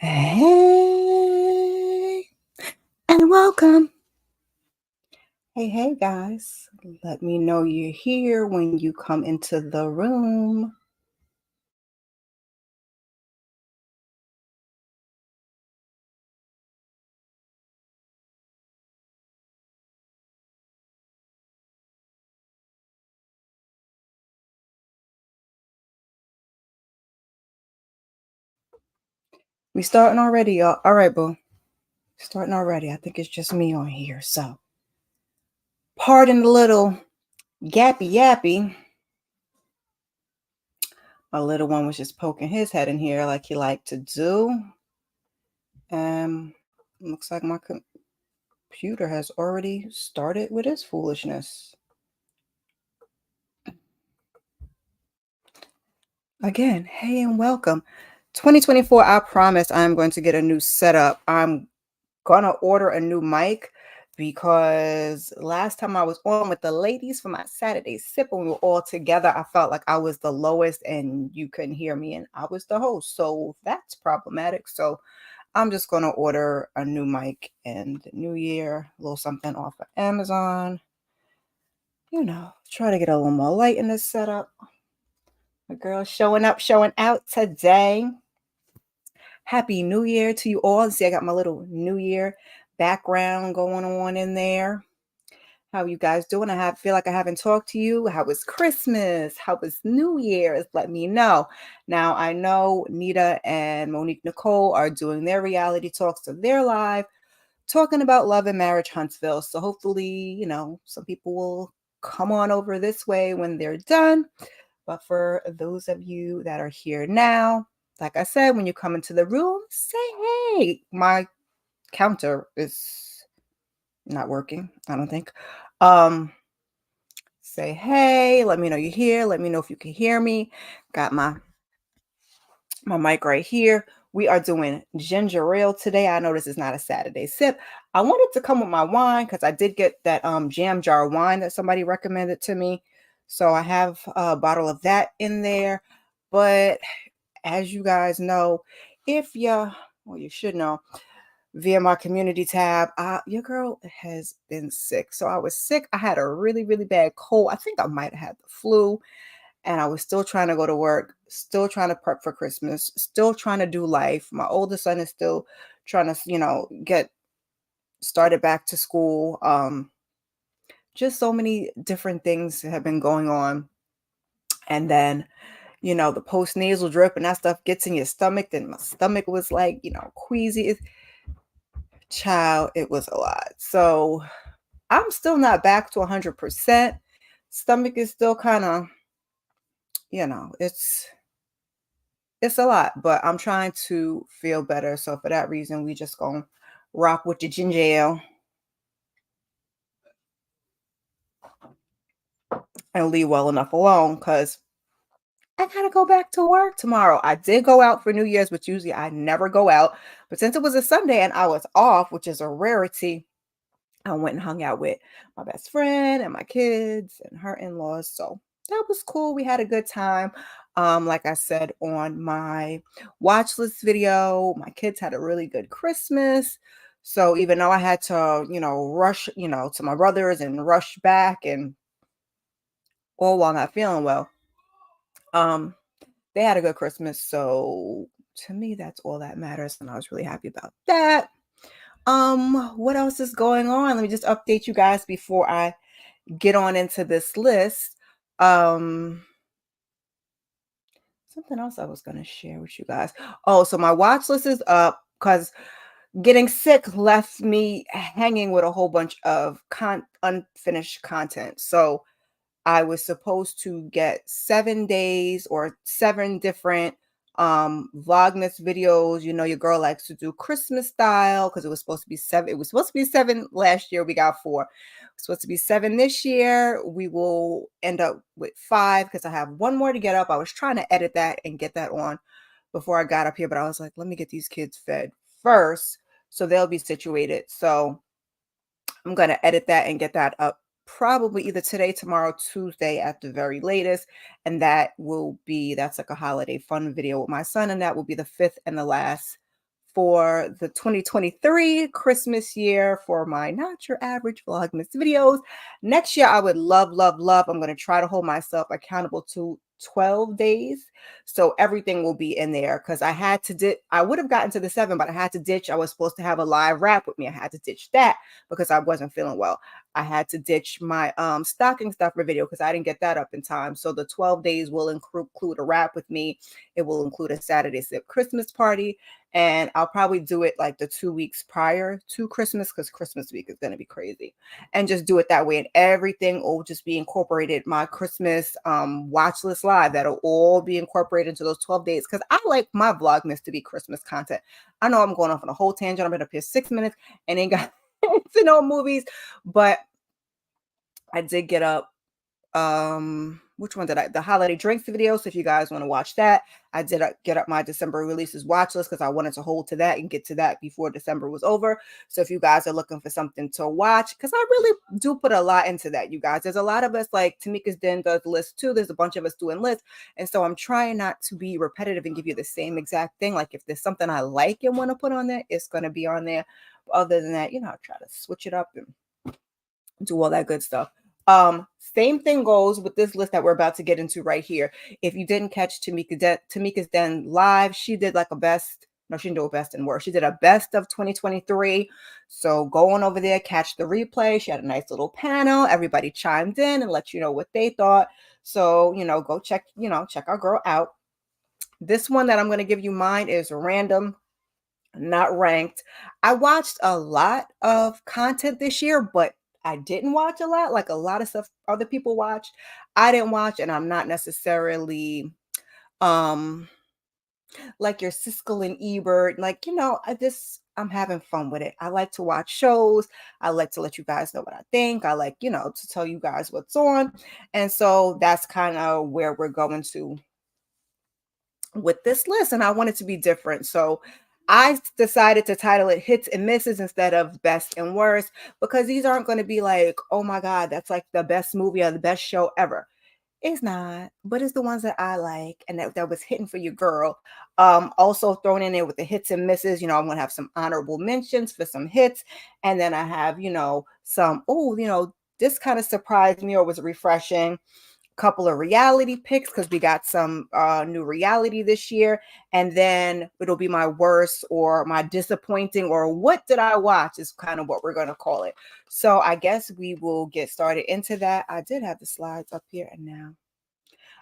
Hey, and welcome. Hey, guys. Let me know you're here when you come into the room. We starting already, y'all. All right, boo. Starting already. I think it's just me on here. So, pardon the little gappy yappy. My little one was just poking his head in here like he liked to do. Looks like my computer has already started with its foolishness. Again, hey and welcome. 2024, I promise I'm going to get a new setup. I'm gonna order a new mic because last time I was on with the ladies for my Saturday sip when we were all together, I felt like I was the lowest and you couldn't hear me and I was the host. So that's problematic. So I'm just gonna order a new mic and new year, a little something off of Amazon. Try to get a little more light in this setup. My girl showing up, showing out today. Happy New Year to you all. See, I got my little New Year background going on in there. How you guys doing? Feel like I haven't talked to you. How was Christmas? How was New Year's? Let me know. Now I know Nita and Monique Nicole are doing their reality talks, so they're live talking about love and marriage Huntsville. So hopefully, some people will come on over this way when they're done. But for those of you that are here now, like I said, when you come into the room, say hey. My counter is not working, I don't think. Say hey, let me know you're here. Let me know if you can hear me. Got my mic right here. We are doing ginger ale today. I know this is not a Saturday sip. I wanted to come with my wine because I did get that jam jar wine that somebody recommended to me. So I have a bottle of that in there. But as you guys know, you should know via my community tab, your girl has been sick. So I was sick. I had a really, really bad cold. I think I might have had the flu, and I was still trying to go to work, still trying to prep for Christmas, still trying to do life. My oldest son is still trying to, get started back to school. Just so many different things have been going on. And then the post nasal drip and that stuff gets in your stomach. Then my stomach was like, queasy. Child, it was a lot. So I'm still not back to 100%. Stomach is still kind of, it's a lot, but I'm trying to feel better. So for that reason, we just gonna rock with the ginger ale and leave well enough alone because I gotta go back to work tomorrow. I did go out for New Year's, which usually I never go out. But since it was a Sunday and I was off, which is a rarity, I went and hung out with my best friend and my kids and her in-laws. So that was cool. We had a good time. Like I said on my watch list video, my kids had a really good Christmas. So even though I had to, rush, to my brothers and rush back and all while not feeling well, um, they had a good Christmas. So to me, that's all that matters. And I was really happy about that. What else is going on? Let me just update you guys before I get on into this list. Something else I was going to share with you guys. Oh, so my watch list is up because getting sick left me hanging with a whole bunch of unfinished content. So I was supposed to get 7 days or 7 different vlogmas videos. Your girl likes to do Christmas style because it was supposed to be 7. It was supposed to be 7 last year. We got 4. It's supposed to be 7 this year. We will end up with 5 because I have one more to get up. I was trying to edit that and get that on before I got up here, but I was like, let me get these kids fed first so they'll be situated. So I'm going to edit that and get that up probably either today, tomorrow, Tuesday at the very latest. And that's like a holiday fun video with my son. And that will be the 5th and the last for the 2023 Christmas year for my Not Your Average Vlogmas videos. Next year, I would love, love, love. I'm going to try to hold myself accountable to 12 days. So everything will be in there because I had to I would have gotten to the 7, but I had to ditch. I was supposed to have a live wrap with me. I had to ditch that because I wasn't feeling well. I had to ditch my stocking stuffer video because I didn't get that up in time. So the 12 days will include a wrap with me. It will include a Saturday Sip Christmas party. And I'll probably do it like the 2 weeks prior to Christmas because Christmas week is going to be crazy. And just do it that way. And everything will just be incorporated. My Christmas watch list live, that'll all be incorporated into those 12 days because I like my Vlogmas to be Christmas content. I know I'm going off on a whole tangent. I've been up here 6 minutes and ain't got to know movies, but I did get up which one did I, the holiday drinks video. So if you guys want to watch that, I did get up my December releases watch list because I wanted to hold to that and get to that before December was over. So if you guys are looking for something to watch, because I really do put a lot into that, you guys, there's a lot of us, like Tamika's Den does lists too, there's a bunch of us doing lists, and so I'm trying not to be repetitive and give you the same exact thing. Like if there's something I like and want to put on there, it's going to be on there. But other than that, I try to switch it up and do all that good stuff. Same thing goes with this list that we're about to get into right here. If you didn't catch Tamika's Den live, she did like a best. No, she didn't do a best and worst. She did a best of 2023. So go on over there, catch the replay. She had a nice little panel. Everybody chimed in and let you know what they thought. So, go check our girl out. This one that I'm going to give you mine is random, not ranked. I watched a lot of content this year, but I didn't watch a lot. Like a lot of stuff other people watched, I didn't watch, and I'm not necessarily like your Siskel and Ebert. Like, I'm having fun with it. I like to watch shows. I like to let you guys know what I think. I like, to tell you guys what's on. And so that's kind of where we're going to with this list, and I want it to be different. So I decided to title it Hits and Misses instead of Best and Worst, because these aren't going to be like, oh my God, that's like the best movie or the best show ever. It's not, but it's the ones that I like and that was hitting for your girl. Also thrown in there with the hits and misses, I'm gonna have some honorable mentions for some hits, and then I have, some, this kind of surprised me or was refreshing, couple of reality picks because we got some new reality this year, and then it'll be my worst or my disappointing or what did I watch is kind of what we're going to call it. So I guess we will get started into that. I did have the slides up here and now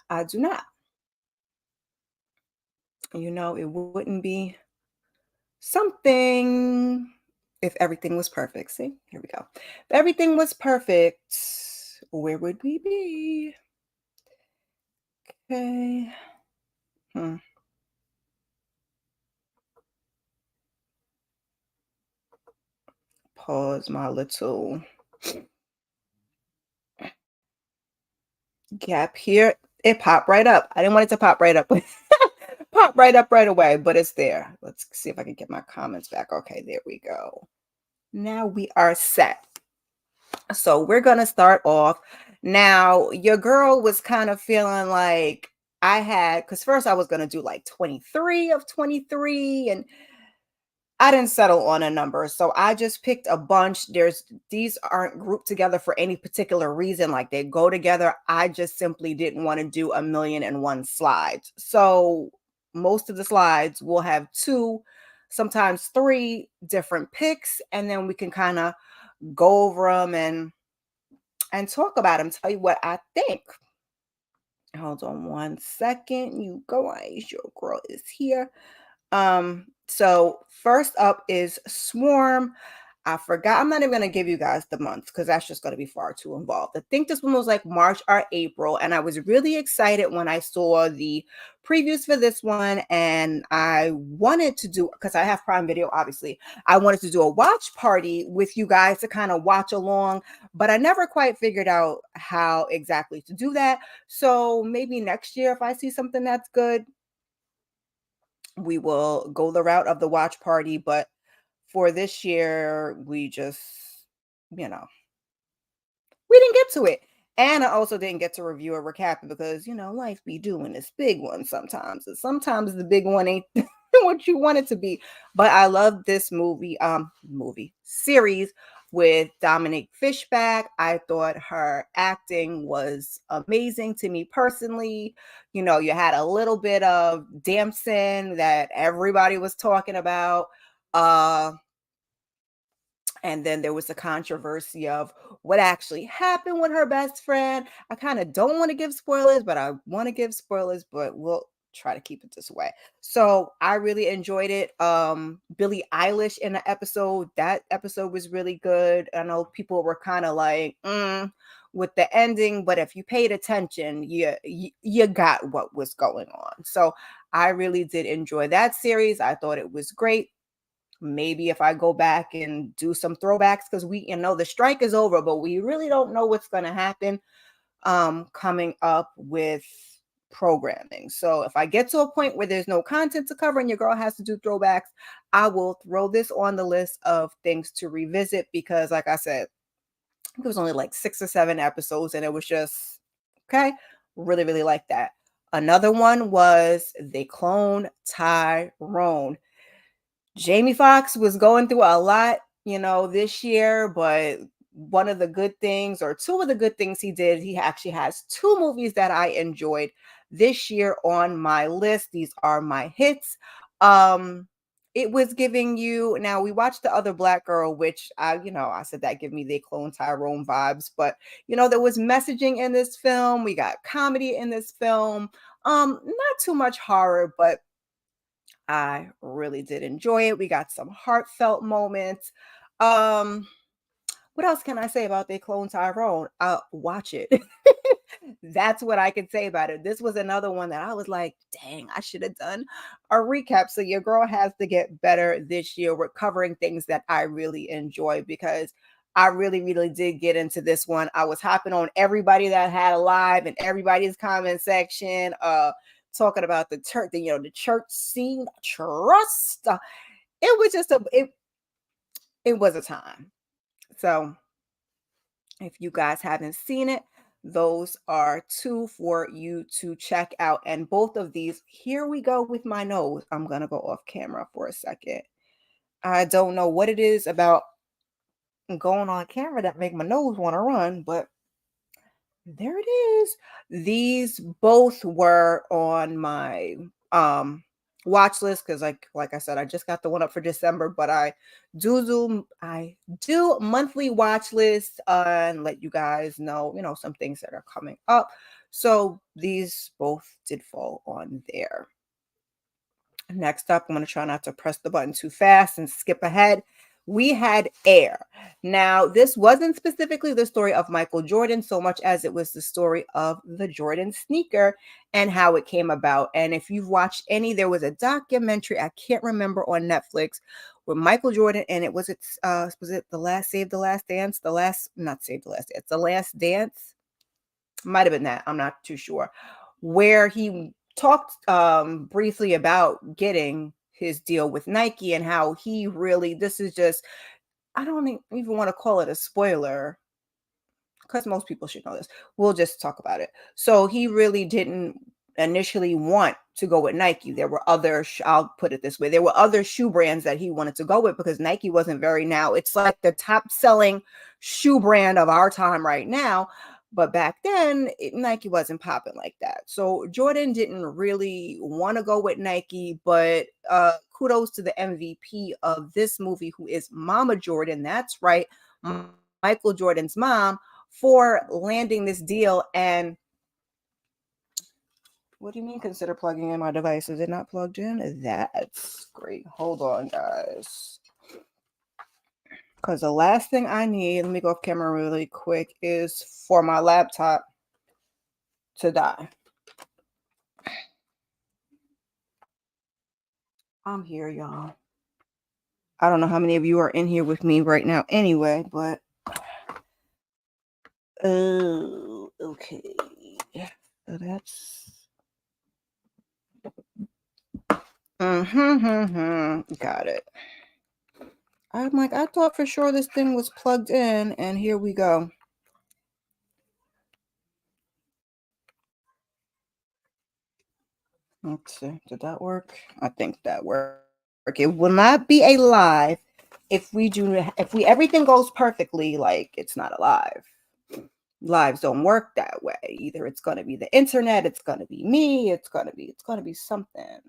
I do not. It wouldn't be something if everything was perfect. See, here we go. If everything was perfect, where would we be? Okay. Pause my little gap here. It popped right up. I didn't want it to pop right up. Pop right up right away, but it's there. Let's see if I can get my comments back. Okay, there we go. Now we are set. So we're going to start off. Now, your girl was kind of feeling like because first I was going to do like 23 of 23, and I didn't settle on a number. So I just picked a bunch. These aren't grouped together for any particular reason. Like they go together. I just simply didn't want to do 1,000,001 slides. So most of the slides will have 2, sometimes 3 different picks. And then we can kind of go over them and talk about them, tell you what I think. Hold on one second. You guys, your girl is here. So first up is Swarm. I forgot. I'm not even going to give you guys the months because that's just going to be far too involved. I think this one was like March or April. And I was really excited when I saw the previews for this one. And I wanted to do, because I have Prime Video, obviously, I wanted to do a watch party with you guys to kind of watch along. But I never quite figured out how exactly to do that. So maybe next year, if I see something that's good, we will go the route of the watch party. But for this year, we just, we didn't get to it. And I also didn't get to review or recap it because, life be doing this big one sometimes. And sometimes the big one ain't what you want it to be. But I love this movie series with Dominique Fishback. I thought her acting was amazing to me personally. You know, you had a little bit of Damson that everybody was talking about. Uh and then there was the controversy of what actually happened with her best friend. I kind of don't want to give spoilers, but I want to give spoilers, but we'll try to keep it this way. So I really enjoyed it. Billie Eilish in the episode, that episode was really good. I know people were kind of like, with the ending, but if you paid attention, you got what was going on. So I really did enjoy that series. I thought it was great. Maybe if I go back and do some throwbacks, because we, the strike is over, but we really don't know what's going to happen coming up with programming. So if I get to a point where there's no content to cover and your girl has to do throwbacks, I will throw this on the list of things to revisit, because like I said, it was only like 6 or 7 episodes and it was just okay. Really, really like that. Another one was They Clone Tyrone. Jamie Foxx was going through a lot, this year, but one of the good things, or two of the good things he did, he actually has two movies that I enjoyed this year on my list. These are my hits. It was giving you, now we watched The Other Black Girl, which I said that give me They Clone Tyrone vibes, but there was messaging in this film. We got comedy in this film. Not too much horror, but I really did enjoy it. We got some heartfelt moments. Um, what else can I say about They Clone Tyrone? Watch it. That's what I can say about it. This was another one that I was like, dang, I should have done a recap. So your girl has to get better this year with covering things that I really enjoy, because I really, really did get into this one. I was hopping on everybody that had a live and everybody's comment section, talking about the church, the church scene, trust. It was just it was a time. So if you guys haven't seen it, those are two for you to check out. And both of these, here we go with my nose. I'm going to go off camera for a second. I don't know what it is about going on camera that make my nose want to run, but there it is. These both were on my watch list, because like I said, I just got the one up for December, but I do monthly watch lists, and let you guys know, some things that are coming up. So these both did fall on there. Next up, I'm going to try not to press the button too fast and skip ahead. We had Air. Now, this wasn't specifically the story of Michael Jordan so much as it was the story of the Jordan sneaker and how it came about. And if you've watched any, there was a documentary, I can't remember, on Netflix with Michael Jordan, and was it The Last Save the Last Dance? Not Save the Last Dance, The Last Dance? Might have been that. I'm not too sure. Where he talked briefly about getting his deal with Nike and how he really, this is just, I don't even want to call it a spoiler, because most people should know this. We'll just talk about it. So he really didn't initially want to go with Nike. There were other, I'll put it this way, there were other shoe brands that he wanted to go with, because Nike wasn't very, now it's like the top selling shoe brand of our time right now. But back then, Nike wasn't popping like that. So Jordan didn't really want to go with Nike, but kudos to the MVP of this movie, who is Mama Jordan. That's right, Michael Jordan's mom, for landing this deal. And what do you mean consider plugging in my device? Is it not plugged in? That's great. Hold on, guys. Because the last thing I need, let me go off camera really quick, is for my laptop to die. I'm here, y'all. I don't know how many of you are in here with me right now anyway, but oh, okay. So that's got it. I'm like, I thought for sure this thing was plugged in, and here we go. Let's see. Did that work? I think that worked. It will not be a live if we do if we everything goes perfectly, like it's not a live. Lives don't work that way. Either it's gonna be the internet, it's gonna be me, it's gonna be something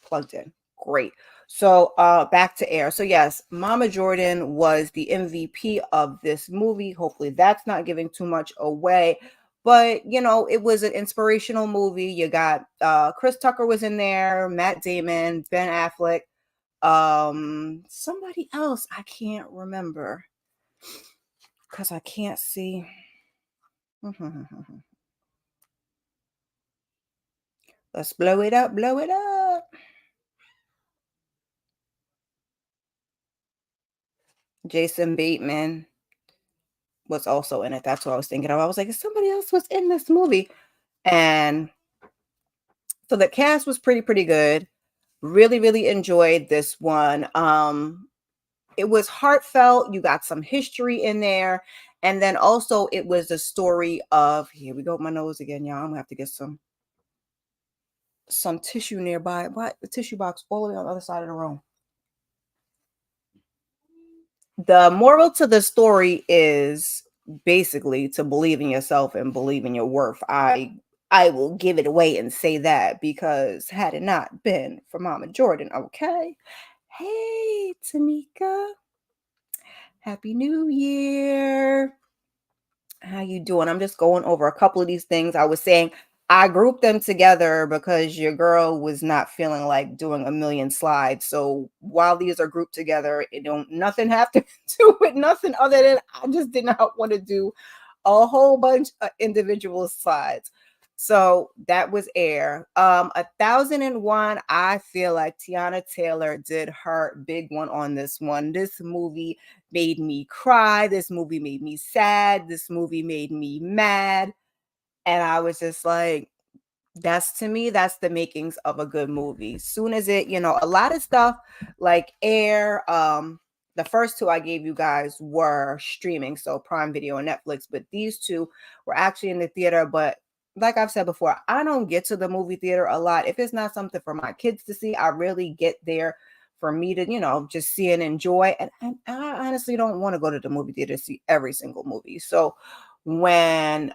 plugged in. Great. So back to air. So yes, Mama Jordan was the MVP of this movie. Hopefully that's not giving too much away. But you know, it was an inspirational movie. You got Chris Tucker was in there, Matt Damon, Ben Affleck, somebody else I can't remember because I can't see. Let's blow it up, blow it up. Jason Bateman was also in it. That's what I was thinking of. I was like, somebody else was in this movie. And so the cast was pretty good. Really, really enjoyed this one. It was heartfelt. You got some history in there. And then also it was a story of, here we go with my nose again, y'all. I'm gonna have to get some tissue nearby. What the tissue box all the way on the other side of the room. The moral to the story is basically to believe in yourself and believe in your worth. I will give it away and say that because had it not been for Mama Jordan, okay. Hey, Tamika. Happy New Year. How you doing? I'm just going over a couple of these things. I was saying I grouped them together because your girl was not feeling like doing a million slides. So while these are grouped together, it don't nothing have to do with nothing other than I just did not want to do a whole bunch of individual slides. So that was air. 1001. I feel like Tiana Taylor did her big one on this one. This movie made me cry. This movie made me sad. This movie made me mad. And I was just like, that's to me, that's the makings of a good movie. Soon as it, a lot of stuff like Air, the first two I gave you guys were streaming, so Prime Video and Netflix, but these two were actually in the theater. But like I've said before, I don't get to the movie theater a lot. If it's not something for my kids to see, I really get there for me to, just see and enjoy. And I honestly don't want to go to the movie theater to see every single movie. So when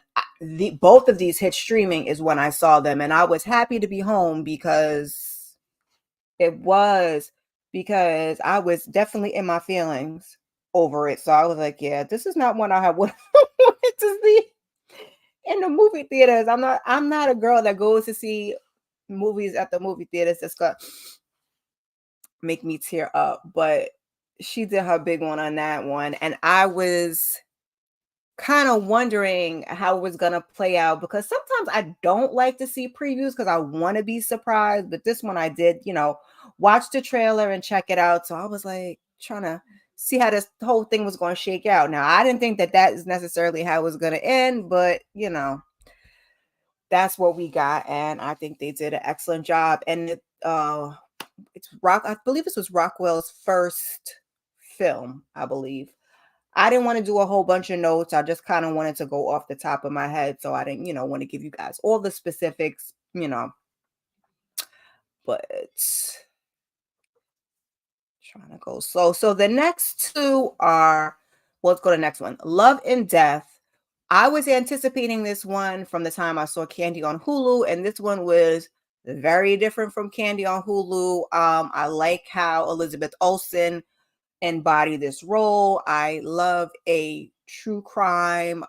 both of these hit streaming is when I saw them, and I was happy to be home it was because I was definitely in my feelings over it. So I was like, yeah, this is not one I have wanted to see in the movie theaters. I'm not a girl that goes to see movies at the movie theaters that's gonna make me tear up. But she did her big one on that one. And I was kind of wondering how it was going to play out because sometimes I don't like to see previews because I want to be surprised. But this one I did, watch the trailer and check it out. So I was like trying to see how this whole thing was going to shake out. Now, I didn't think that is necessarily how it was going to end, but that's what we got. And I think they did an excellent job. And it's I believe this was Rockwell's first film, I believe. I didn't want to do a whole bunch of notes. I just kind of wanted to go off the top of my head. So I didn't, want to give you guys all the specifics, but trying to go slow. So the next two are, well, let's go to the next one. Love and Death. I was anticipating this one from the time I saw Candy on Hulu, and this one was very different from Candy on Hulu. I like how Elizabeth Olsen embody this role. I love a true crime,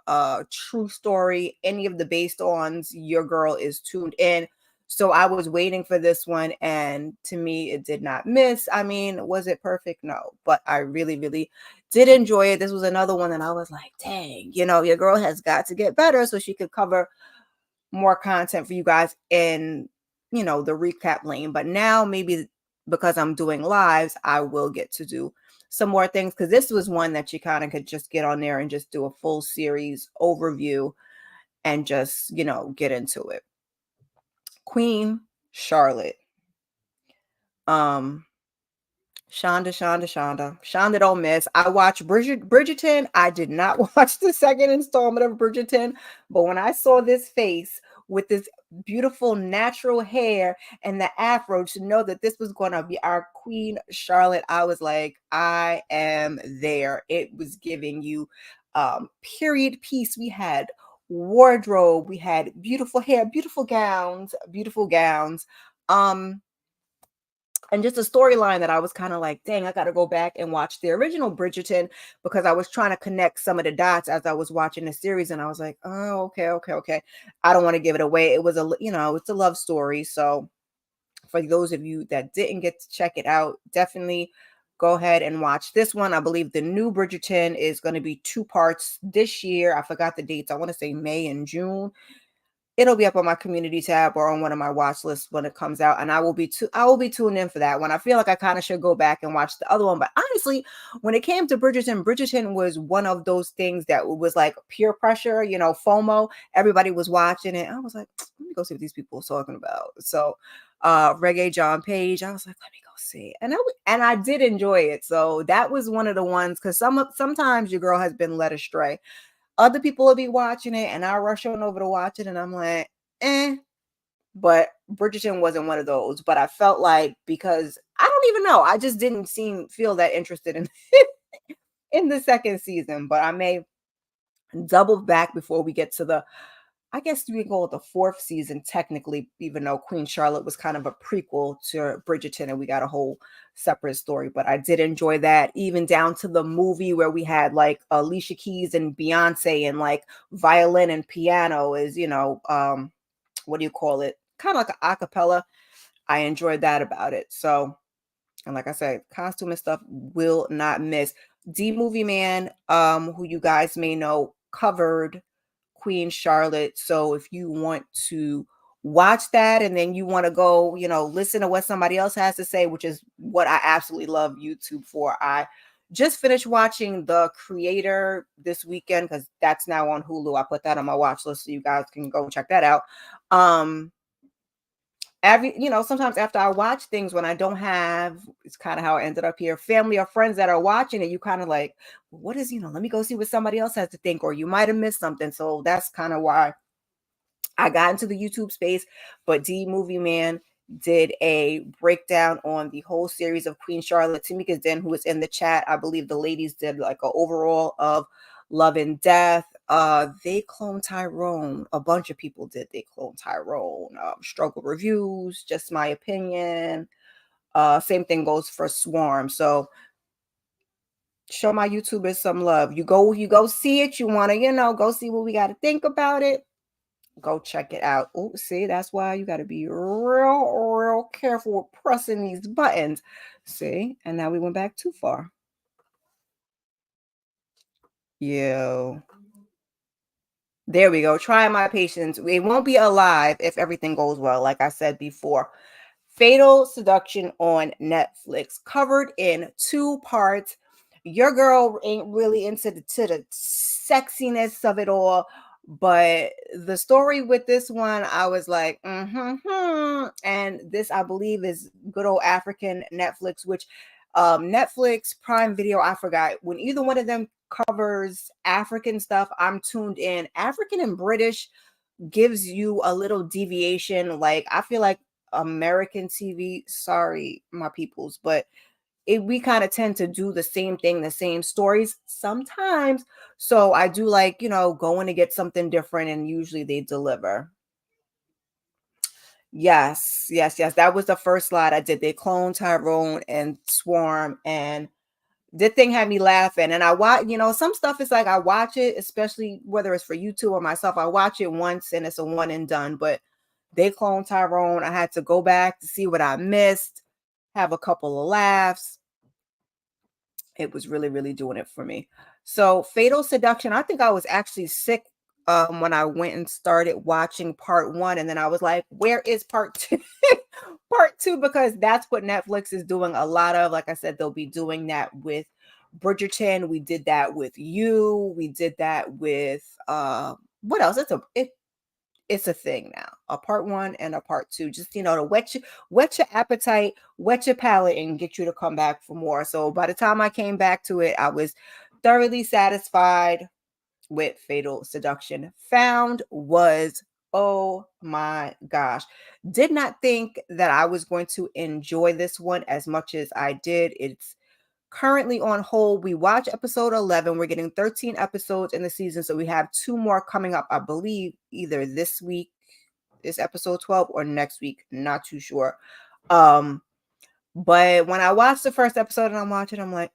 true story. Any of the based ons, your girl is tuned in. So I was waiting for this one, and to me, it did not miss. I mean, was it perfect? No, but I really, really did enjoy it. This was another one that I was like, dang, your girl has got to get better so she could cover more content for you guys in, the recap lane. But now maybe because I'm doing lives, I will get to do some more things because this was one that you kind of could just get on there and just do a full series overview and just, get into it. Queen Charlotte. Um, Shonda don't miss. I watched Bridgerton. I did not watch the second installment of Bridgerton, but when I saw this face with this beautiful natural hair and the afro to know that this was going to be our Queen Charlotte. I was like, I am there. It was giving you period piece. We had wardrobe, we had beautiful hair, beautiful gowns, beautiful gowns. Um, and just a storyline that I was kind of like, dang, I got to go back and watch the original Bridgerton because I was trying to connect some of the dots as I was watching the series. And I was like, oh, okay, okay, okay. I don't want to give it away. It was it's a love story. So for those of you that didn't get to check it out, definitely go ahead and watch this one. I believe the new Bridgerton is going to be 2 parts this year. I forgot the dates. I want to say May and June. It'll be up on my community tab or on one of my watch lists when it comes out, and I will be tuned in for that one. I feel like I kind of should go back and watch the other one, but honestly, when it came to Bridgerton was one of those things that was like peer pressure, FOMO. Everybody was watching it. I was like, let me go see what these people are talking about. So, Reggae John Page, I was like, let me go see, and I did enjoy it. So that was one of the ones because sometimes your girl has been led astray. Other people will be watching it and I'll rush on over to watch it and I'm like, eh. But Bridgerton wasn't one of those. But I felt like because I don't even know, I just didn't feel that interested in in the second season. But I may double back before we get to I guess we call it the fourth season, technically, even though Queen Charlotte was kind of a prequel to Bridgerton and we got a whole separate story. But I did enjoy that, even down to the movie where we had like Alicia Keys and Beyonce and like violin and piano is, what do you call it? Kind of like a cappella. I enjoyed that about it. So, and like I said, costume and stuff will not miss. D Movie Man, who you guys may know, covered Queen Charlotte. So if you want to watch that and then you want to go, listen to what somebody else has to say, which is what I absolutely love YouTube for. I just finished watching The Creator this weekend because that's now on Hulu. I put that on my watch list so you guys can go check that out. Sometimes after I watch things when I don't have, it's kind of how I ended up here, family or friends that are watching it, you kind of like, what is, let me go see what somebody else has to think, or you might have missed something. So that's kind of why I got into the YouTube space. But D Movie Man did a breakdown on the whole series of Queen Charlotte. Tamika's Den, who was in the chat, I believe the ladies did like an overall of Love and Death. They cloned Tyrone. A bunch of people did. They cloned Tyrone. Struggle reviews, just my opinion. Same thing goes for Swarm. So show my YouTubers some love. You go see it. You want to, go see what we got to think about it. Go check it out. Oh, see, that's why you got to be real careful with pressing these buttons. See, and now we went back too far. Yo. There we go. Try my patience. We won't be alive if everything goes well, like I said before. Fatal Seduction on Netflix, covered in 2 parts. Your girl ain't really into the sexiness of it all, but the story with this one, I was like, and this, I believe, is good old African Netflix, which Netflix, Prime Video, I forgot. When either one of them covers African stuff, I'm tuned in. African and British gives you a little deviation. Like, I feel like American TV, sorry, my peoples, but we kind of tend to do the same thing, the same stories sometimes. So I do like, going to get something different, and usually they deliver. Yes, yes, yes. That was the first slide I did. They cloned Tyrone and Swarm, and the thing had me laughing. And I watch, some stuff is like I watch it, especially whether it's for YouTube or myself. I watch it once and it's a one and done. But they cloned Tyrone. I had to go back to see what I missed, have a couple of laughs. It was really, really doing it for me. So Fatal Seduction, I think I was actually sick when I went and started watching part 1, and then I was like, where is part 2? Part 2, because that's what Netflix is doing a lot of. Like I said, they'll be doing that with Bridgerton. We did that with You. We did that with what else? It's a thing now. A part 1 and a part 2. Just, to whet your appetite, whet your palate, and get you to come back for more. So by the time I came back to it, I was thoroughly satisfied with Fatal Seduction. Found was Oh my gosh. Did not think that I was going to enjoy this one as much as I did. It's currently on hold. We watch episode 11. We're getting 13 episodes in the season. So we have two more coming up, I believe, either this week is episode 12 or next week. Not too sure. Um, but when I watched the first episode and I'm watching, I'm like,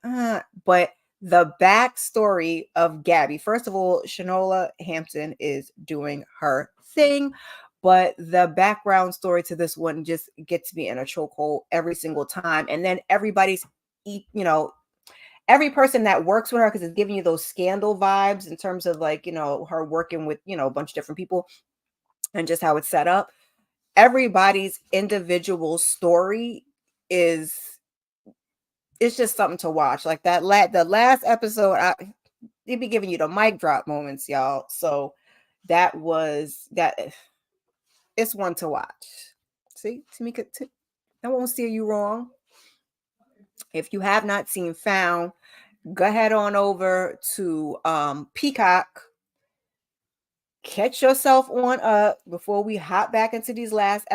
but the backstory of Gabby, first of all, Shanola Hampton is doing her thing, but the background story to this one just gets me in a chokehold every single time. And then everybody's, every person that works with her, because it's giving you those scandal vibes in terms of like, her working with, a bunch of different people and just how it's set up. Everybody's individual story is it's just something to watch. Like the last episode, they be giving you the mic drop moments, y'all. So that was that. It's one to watch. See, Tamika, I won't steer you wrong. If you have not seen Found, go ahead on over to Peacock. Catch yourself on up before we hop back into these last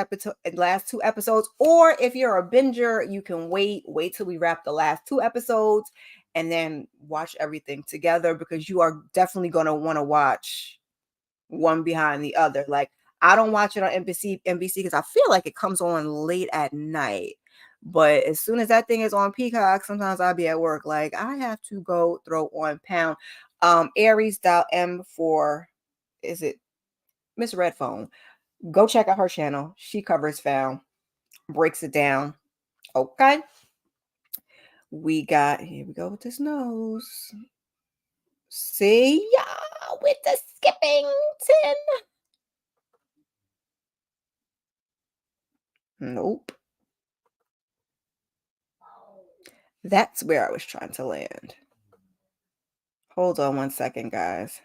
two episodes. Or if you're a binger, you can wait till we wrap the last two episodes and then watch everything together, because you are definitely going to want to watch one behind the other. Like, I don't watch it on NBC because I feel like it comes on late at night. But as soon as that thing is on Peacock, sometimes I'll be at work. Like, I have to go throw on Pound. Aries dial M for, is it Miss Redphone? Go check out her channel. She covers Found, breaks it down. Okay. Here we go with this nose. See ya with the Skippington. Nope. That's where I was trying to land. Hold on one second, guys.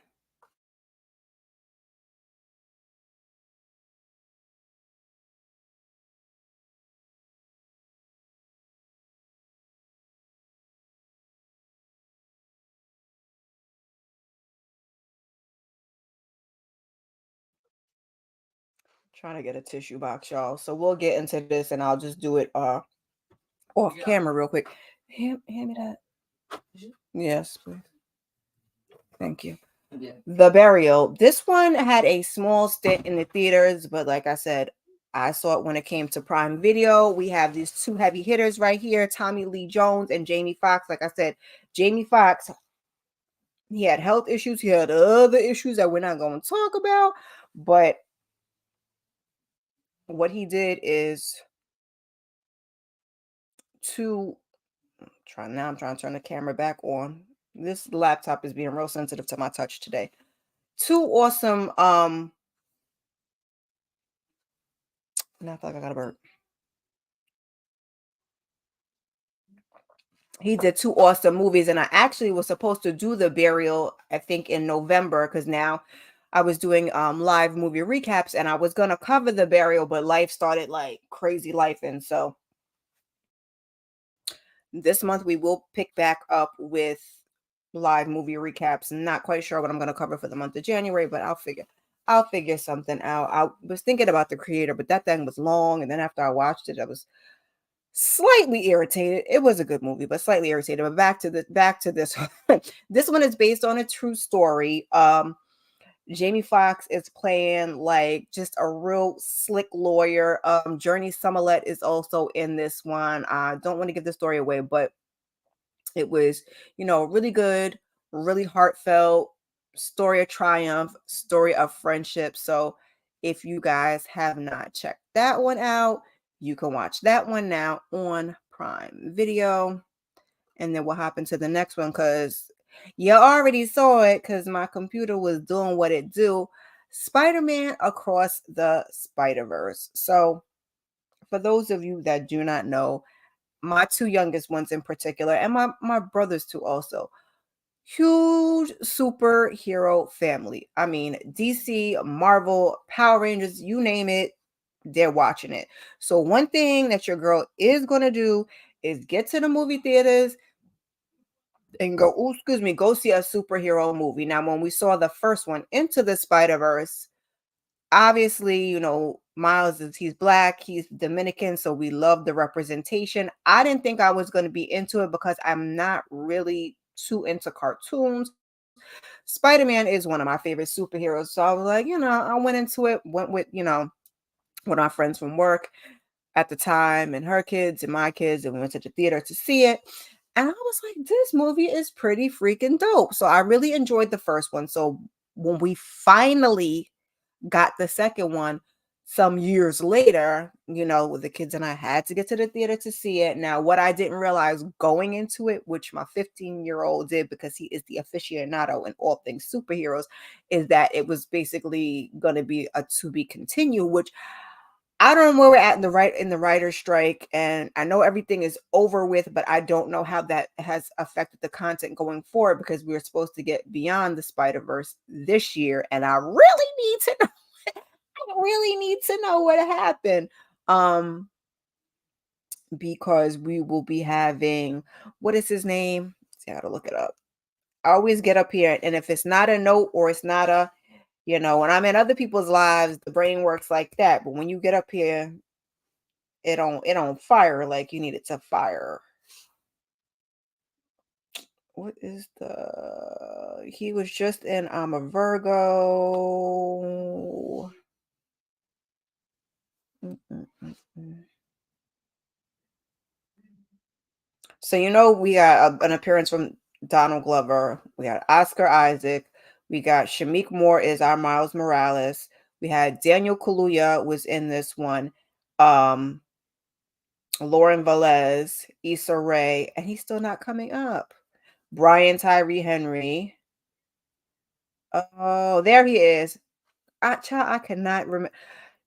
Trying to get a tissue box, y'all. So we'll get into this and I'll just do it off camera real quick. Hand me that. Yes, please. Thank you. Yeah. The Burial. This one had a small stint in the theaters, but like I said, I saw it when it came to Prime Video. We have these two heavy hitters right here, Tommy Lee Jones and Jamie Foxx. Like I said, Jamie Foxx, he had health issues. He had other issues that we're not going to talk about, but what he did is I'm trying to turn the camera back on. This laptop is being real sensitive to my touch today. Two awesome now I feel like I got a burp. He did two awesome movies, and I actually was supposed to do The Burial, I think, in November, because now I was doing live movie recaps, and I was gonna cover The Burial, but life started like crazy life, and so this month we will pick back up with live movie recaps. Not quite sure what I'm gonna cover for the month of January, but I'll figure something out. I was thinking about The Creator, but that thing was long, and then after I watched it, I was slightly irritated. It was a good movie, but slightly irritated. But back to this one. This one is based on a true story. Jamie Foxx is playing like just a real slick lawyer. Journey Smollett is also in this one. I don't want to give the story away, but it was, really good, really heartfelt story of triumph, story of friendship. So if you guys have not checked that one out, you can watch that one now on Prime Video. And then we'll hop into the next one because you already saw it because my computer was doing what it do. Spider-Man Across the Spider-Verse. So for those of you that do not know, my two youngest ones in particular, and my brothers too also, huge superhero family. I mean, DC, Marvel, Power Rangers, you name it, they're watching it. So one thing that your girl is going to do is get to the movie theaters and go see a superhero movie. Now, when we saw the first one, Into the Spider-Verse, obviously, Miles he's black, he's Dominican, so we love the representation. I didn't think I was going to be into it because I'm not really too into cartoons. Spider-Man is one of my favorite superheroes. So I was like, I went into it, went with our friends from work at the time and her kids and my kids, and we went to the theater to see it. And I was like, this movie is pretty freaking dope. So I really enjoyed the first one. So when we finally got the second one some years later, with the kids and I had to get to the theater to see it. Now, what I didn't realize going into it, which my 15-year-old did because he is the aficionado in all things superheroes, is that it was basically going to be a to be continued, which I don't know where we're at in the writer's strike, and I know everything is over with, but I don't know how that has affected the content going forward because we were supposed to get Beyond the Spider-Verse this year, and I really need to know. I really need to know what happened. Um, because we will be having what is his name? See, I gotta look it up. I always get up here, and if it's not a note or it's not a, when I'm in other people's lives, the brain works like that. But when you get up here, it don't fire like you need it to fire. What is the he was just in I'm a Virgo. Mm, mm, mm, mm. So we got an appearance from Donald Glover. We got Oscar Isaac. We got Shamik Moore is our Miles Morales. We had Daniel Kaluuya was in this one. Um, Lauren Velez, Issa Rae, and he's still not coming up. Brian Tyree Henry. Oh, there he is. I cannot remember.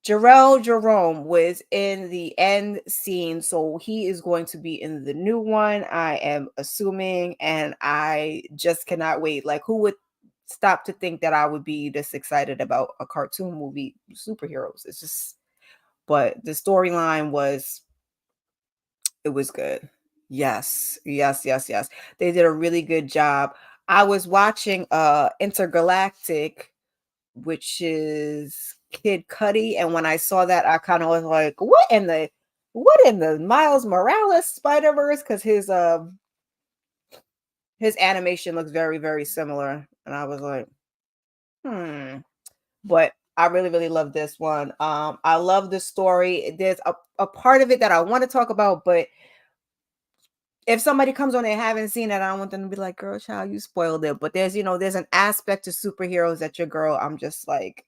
Jarrell Jerome was in the end scene, so he is going to be in the new one. I am assuming, and I just cannot wait. Like, who would stop to think that I would be this excited about a cartoon movie superheroes? It's just, but the storyline was it was good. Yes, yes, yes, yes. They did a really good job. I was watching Intergalactic, which is Kid Cudi, and when I saw that, I kind of was like, what in the Miles Morales Spider-Verse? Because his animation looks very, very similar. And I was like, hmm. But I really, really love this one. I love the story. There's a part of it that I want to talk about, but if somebody comes on and haven't seen it, I don't want them to be like, girl, child, you spoiled it. But there's an aspect to superheroes that your girl, I'm just like,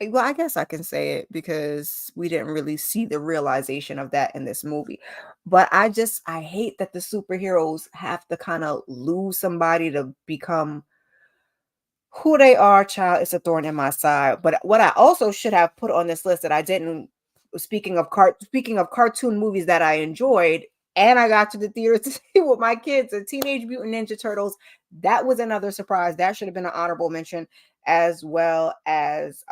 well, I guess I can say it because we didn't really see the realization of that in this movie. But I hate that the superheroes have to kind of lose somebody to become who they are, child. It's a thorn in my side. But what I also should have put on this list that I didn't, speaking of cartoon movies that I enjoyed, and I got to the theater to see with my kids, the Teenage Mutant Ninja Turtles. That was another surprise. That should have been an honorable mention, as well as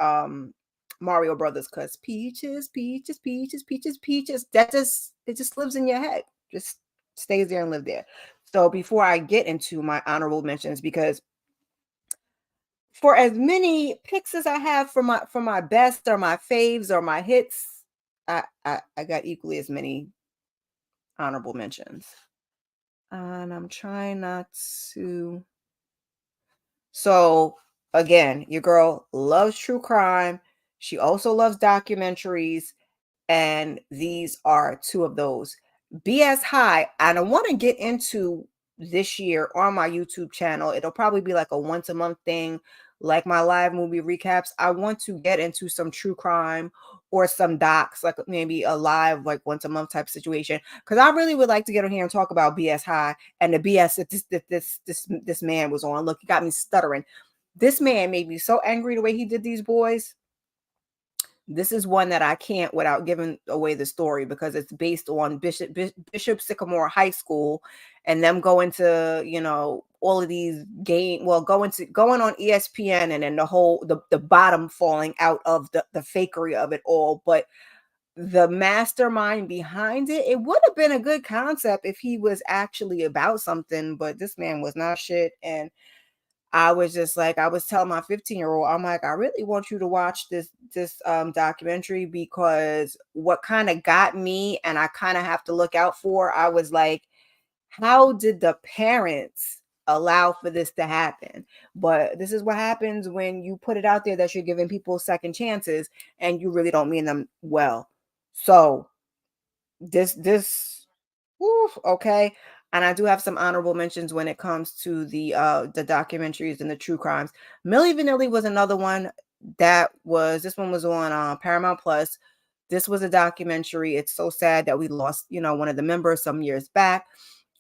Mario Brothers, because Peaches, Peaches, Peaches, Peaches, Peaches. It just lives in your head. Just stays there and live there. So before I get into my honorable mentions, because for as many picks as I have for my best or my faves or my hits, I got equally as many honorable mentions. And I'm trying not to. So again, your girl loves true crime. She also loves documentaries, and these are two of those. BS High, and I want to get into this year on my YouTube channel. It'll probably be like a once a month thing, like my live movie recaps. I want to get into some true crime or some docs, like maybe a live, like once a month type situation. Because I really would like to get on here and talk about BS High and the BS that this man was on. Look, he got me stuttering. This man made me so angry the way he did these boys. This is one that I can't without giving away the story because it's based on Bishop Sycamore High School and them going to, all of these going on ESPN, and then the bottom falling out of the fakery of it all. But the mastermind behind it, it would have been a good concept if he was actually about something, but this man was not shit. And I was just like, I was telling my 15-year-old, I'm like, I really want you to watch this documentary, because what kind of got me and I kind of have to look out for, I was like, how did the parents allow for this to happen? But this is what happens when you put it out there that you're giving people second chances and you really don't mean them well. So this oof, okay. And I do have some honorable mentions when it comes to the documentaries and the true crimes. Millie Vanilli was another one that was this one was on Paramount Plus. This was a documentary. It's so sad that we lost, one of the members some years back.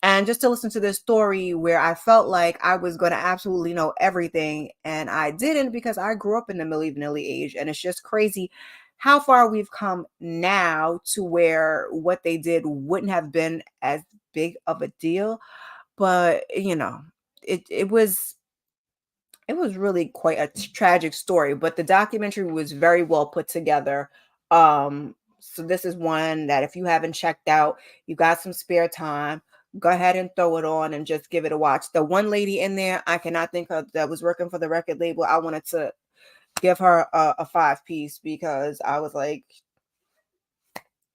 And just to listen to this story where I felt like I was going to absolutely know everything, and I didn't, because I grew up in the Milli Vanilli age, and it's just crazy how far we've come now to where what they did wouldn't have been as big of a deal. But it was really quite a tragic story, but the documentary was very well put together. So this is one that if you haven't checked out, you got some spare time, go ahead and throw it on and just give it a watch. The one lady in there, I cannot think of, that was working for the record label. I wanted to give her a five piece, because I was like,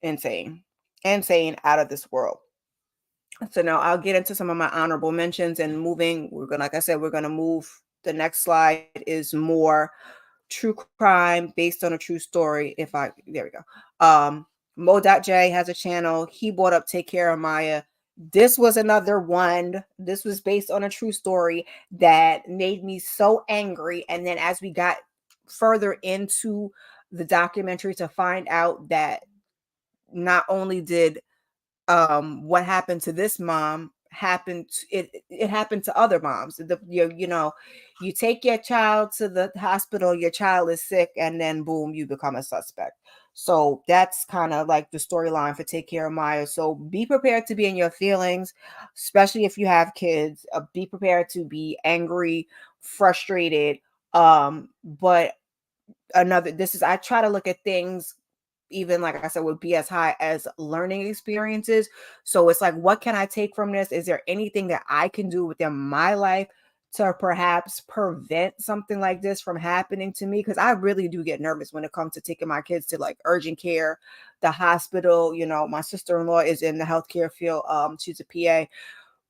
insane, insane, out of this world. So now I'll get into some of my honorable mentions and moving. We're gonna, like I said, we're gonna move. The next slide is more true crime based on a true story. If I There we go. Mo.J has a channel. He brought up Take Care of Maya. This was another one. This was based on a true story that made me so angry. And then as we got further into the documentary to find out that not only did what happened to this mom it happened to other moms. You take your child to the hospital, your child is sick, and then boom, you become a suspect. So that's kind of like the storyline for Take Care of Maya. So be prepared to be in your feelings, especially if you have kids. Be prepared to be angry, frustrated. But another this is I try to look at things, even like I said, would be as high as learning experiences. So it's like, what can I take from this? Is there anything that I can do within my life to perhaps prevent something like this from happening to me? Because I really do get nervous when it comes to taking my kids to like urgent care, the hospital. My sister-in-law is in the healthcare field. She's a PA,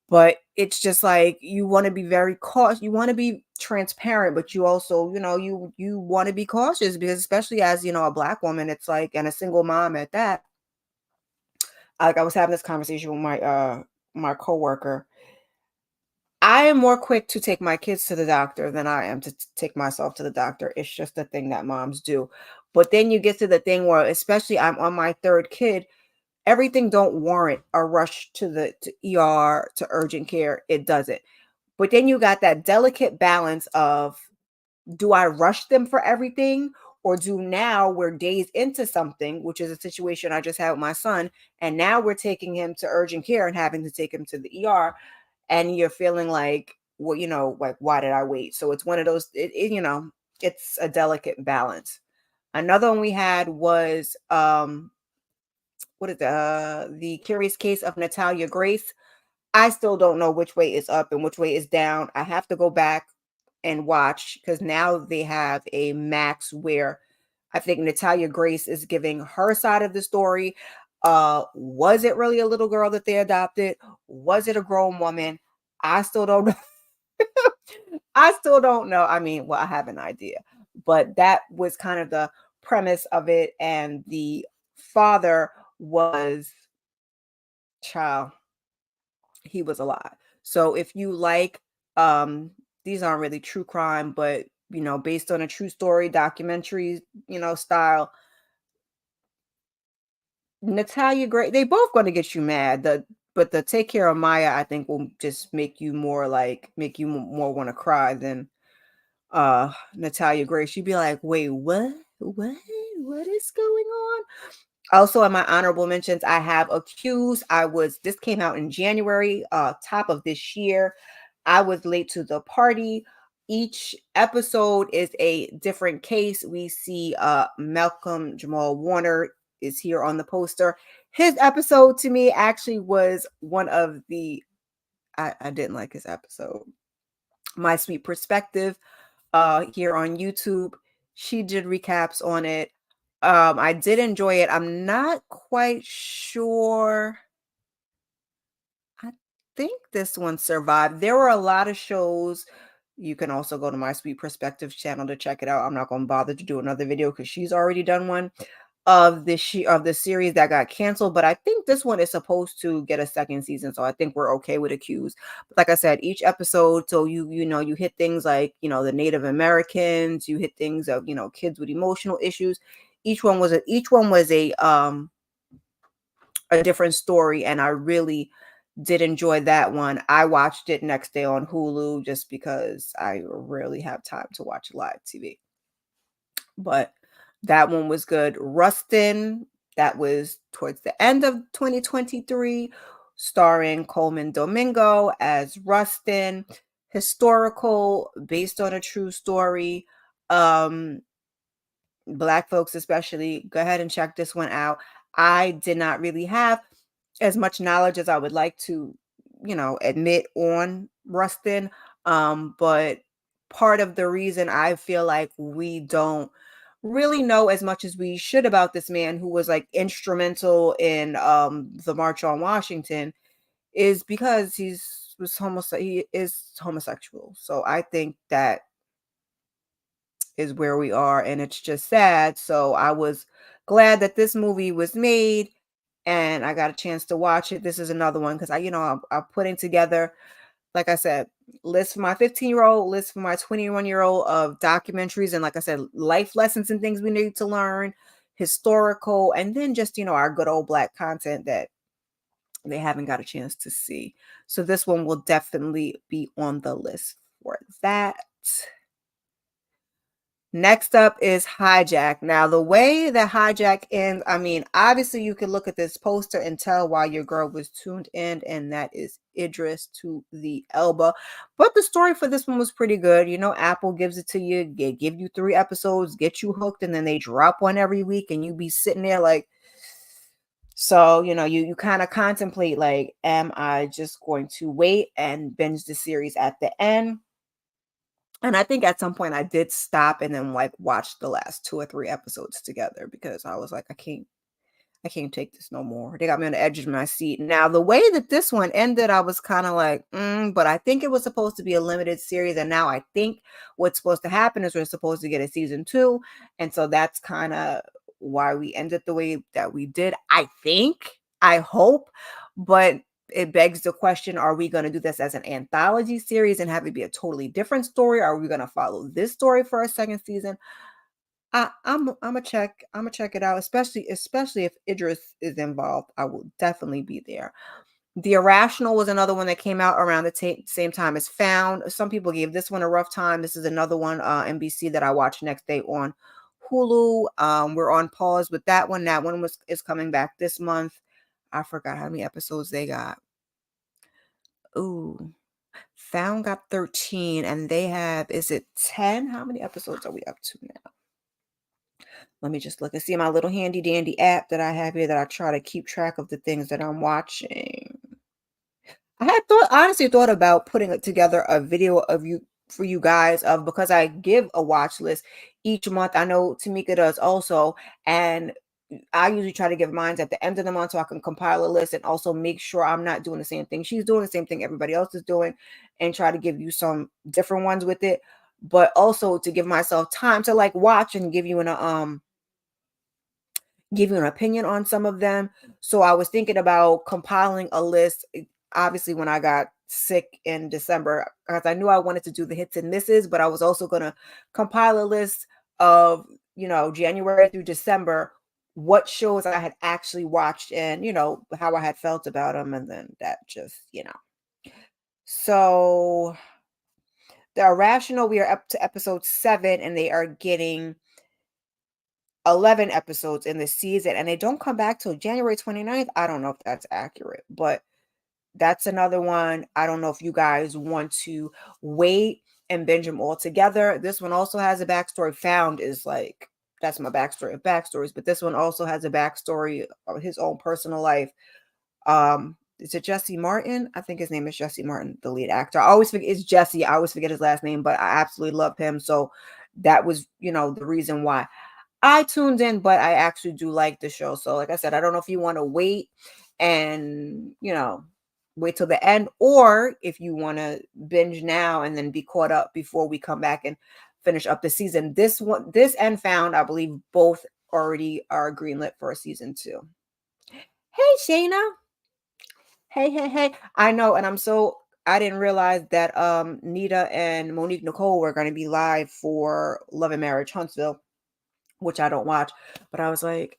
but it's just like you want to be very cautious, you want to be transparent, but you also, you want to be cautious, because especially as, a black woman, it's like, and a single mom at that. Like, I was having this conversation with my coworker. I am more quick to take my kids to the doctor than I am to take myself to the doctor. It's just a thing that moms do. But then you get to the thing where, especially I'm on my third kid, everything don't warrant a rush to ER, to urgent care. It doesn't. But then you got that delicate balance of, do I rush them for everything? Or do, now we're days into something, which is a situation I just had with my son, and now we're taking him to urgent care and having to take him to the ER, and you're feeling like, well, like, why did I wait? So it's one of those, it's a delicate balance. Another one we had was what is the Curious Case of Natalia Grace. I still don't know which way is up and which way is down. I have to go back and watch, because now they have a max where I think Natalia Grace is giving her side of the story. Was it really a little girl that they adopted? Was it a grown woman? I still don't know. I still don't know. I mean, well, I have an idea, but that was kind of the premise of it. And the father was, child, he was alive. So if you like, um these aren't really true crime, but based on a true story documentaries, style, Natalia Gray, they both going to get you mad. But the Take Care of Maya, I think, will just make you more like, make you more want to cry than Natalia Gray. She'd be like, wait, what is going on? Also, in my honorable mentions, I have Accused. This came out in January, top of this year. I was late to the party. Each episode is a different case. We see Malcolm Jamal Warner is here on the poster. His episode, to me, actually was one of the, I didn't like his episode. My Sweet Perspective here on YouTube. She did recaps on it. I did enjoy it. I'm not quite sure. I think this one survived. There were a lot of shows. You can also go to My Sweet Perspectives channel to check it out. I'm not going to bother to do another video because she's already done one of the series that got canceled, but I think this one is supposed to get a second season, so I think we're okay with accused. But like I said, each episode, so you hit things like, the Native Americans, you hit things of, kids with emotional issues. Each one was a different story, and I really did enjoy that one. I watched it next day on Hulu just because I rarely have time to watch live TV. But that one was good. Rustin, that was towards the end of 2023, starring Coleman Domingo as Rustin. Historical, based on a true story. Black folks especially, go ahead and check this one out. I did not really have as much knowledge as I would like to, admit on Rustin. But part of the reason I feel like we don't really know as much as we should about this man who was like instrumental in the March on Washington is because he is homosexual. So I think that is where we are, and it's just sad. So I was glad that this movie was made and I got a chance to watch it. This is another one because I'm putting together, like I said, list for my 15-year-old, list for my 21-year-old of documentaries and, like I said, life lessons and things we need to learn, historical, and then just, our good old Black content that they haven't got a chance to see. So this one will definitely be on the list for that. Next up is Hijack. Now, the way that Hijack ends, I mean, obviously you can look at this poster and tell why your girl was tuned in, and that is Idris to the Elba. But the story for this one was pretty good. Apple gives it to you, they give you 3 episodes, get you hooked, and then they drop one every week, and you be sitting there like, so, you kind of contemplate like, am I just going to wait and binge the series at the end? And I think at some point I did stop and then like watch the last 2 or 3 episodes together because I was like, I can't take this no more. They got me on the edge of my seat. Now, the way that this one ended, I was kind of like, but I think it was supposed to be a limited series. And now I think what's supposed to happen is we're supposed to get a season 2. And so that's kind of why we ended the way that we did. I hope, but it begs the question, are we going to do this as an anthology series and have it be a totally different story? Are we going to follow this story for a second season? I'm gonna check it out, especially if Idris is involved. I will definitely be there. The Irrational was another one that came out around the same time as Found. Some people gave this one a rough time. This is another one, NBC, that I watched next day on Hulu. We're on pause with that one. That one is coming back this month. I forgot how many episodes they got. Ooh, Found got 13, and they have, is it 10? How many episodes are we up to now? Let me just look and see my little handy dandy app that I have here that I try to keep track of the things that I'm watching. I had honestly thought about putting together a video of you for you guys of, because I give a watch list each month. I know Tamika does also, and I usually try to give mine at the end of the month so I can compile a list and also make sure I'm not doing the same thing she's doing, the same thing everybody else is doing, and try to give you some different ones with it, but also to give myself time to like watch and give you an opinion on some of them. So I was thinking about compiling a list. Obviously, when I got sick in December, because I knew I wanted to do the hits and misses, but I was also going to compile a list of, January through December, what shows I had actually watched and, how I had felt about them. And then that just. So The Irrational, we are up to episode 7, and they are getting 11 episodes in the season, and they don't come back till January 29th. I don't know if that's accurate, but that's another one. I don't know if you guys want to wait and binge them all together. This one also has a backstory. Found is like, that's my backstory of backstories, but this one also has a backstory of his own personal life. is it Jesse Martin? I think his name is Jesse Martin, the lead actor. I always forget it's Jesse. I always forget his last name, but I absolutely love him. So that was, the reason why I tuned in, but I actually do like the show. So, like I said, I don't know if you want to wait and, wait till the end, or if you want to binge now and then be caught up before we come back and finish up the season. This and Found, I believe both already are greenlit for a season 2. Hey, Shayna. Hey, hey, hey. I know, and I didn't realize that Nita and Monique Nicole were going to be live for Love and Marriage Huntsville, which I don't watch, but I was like,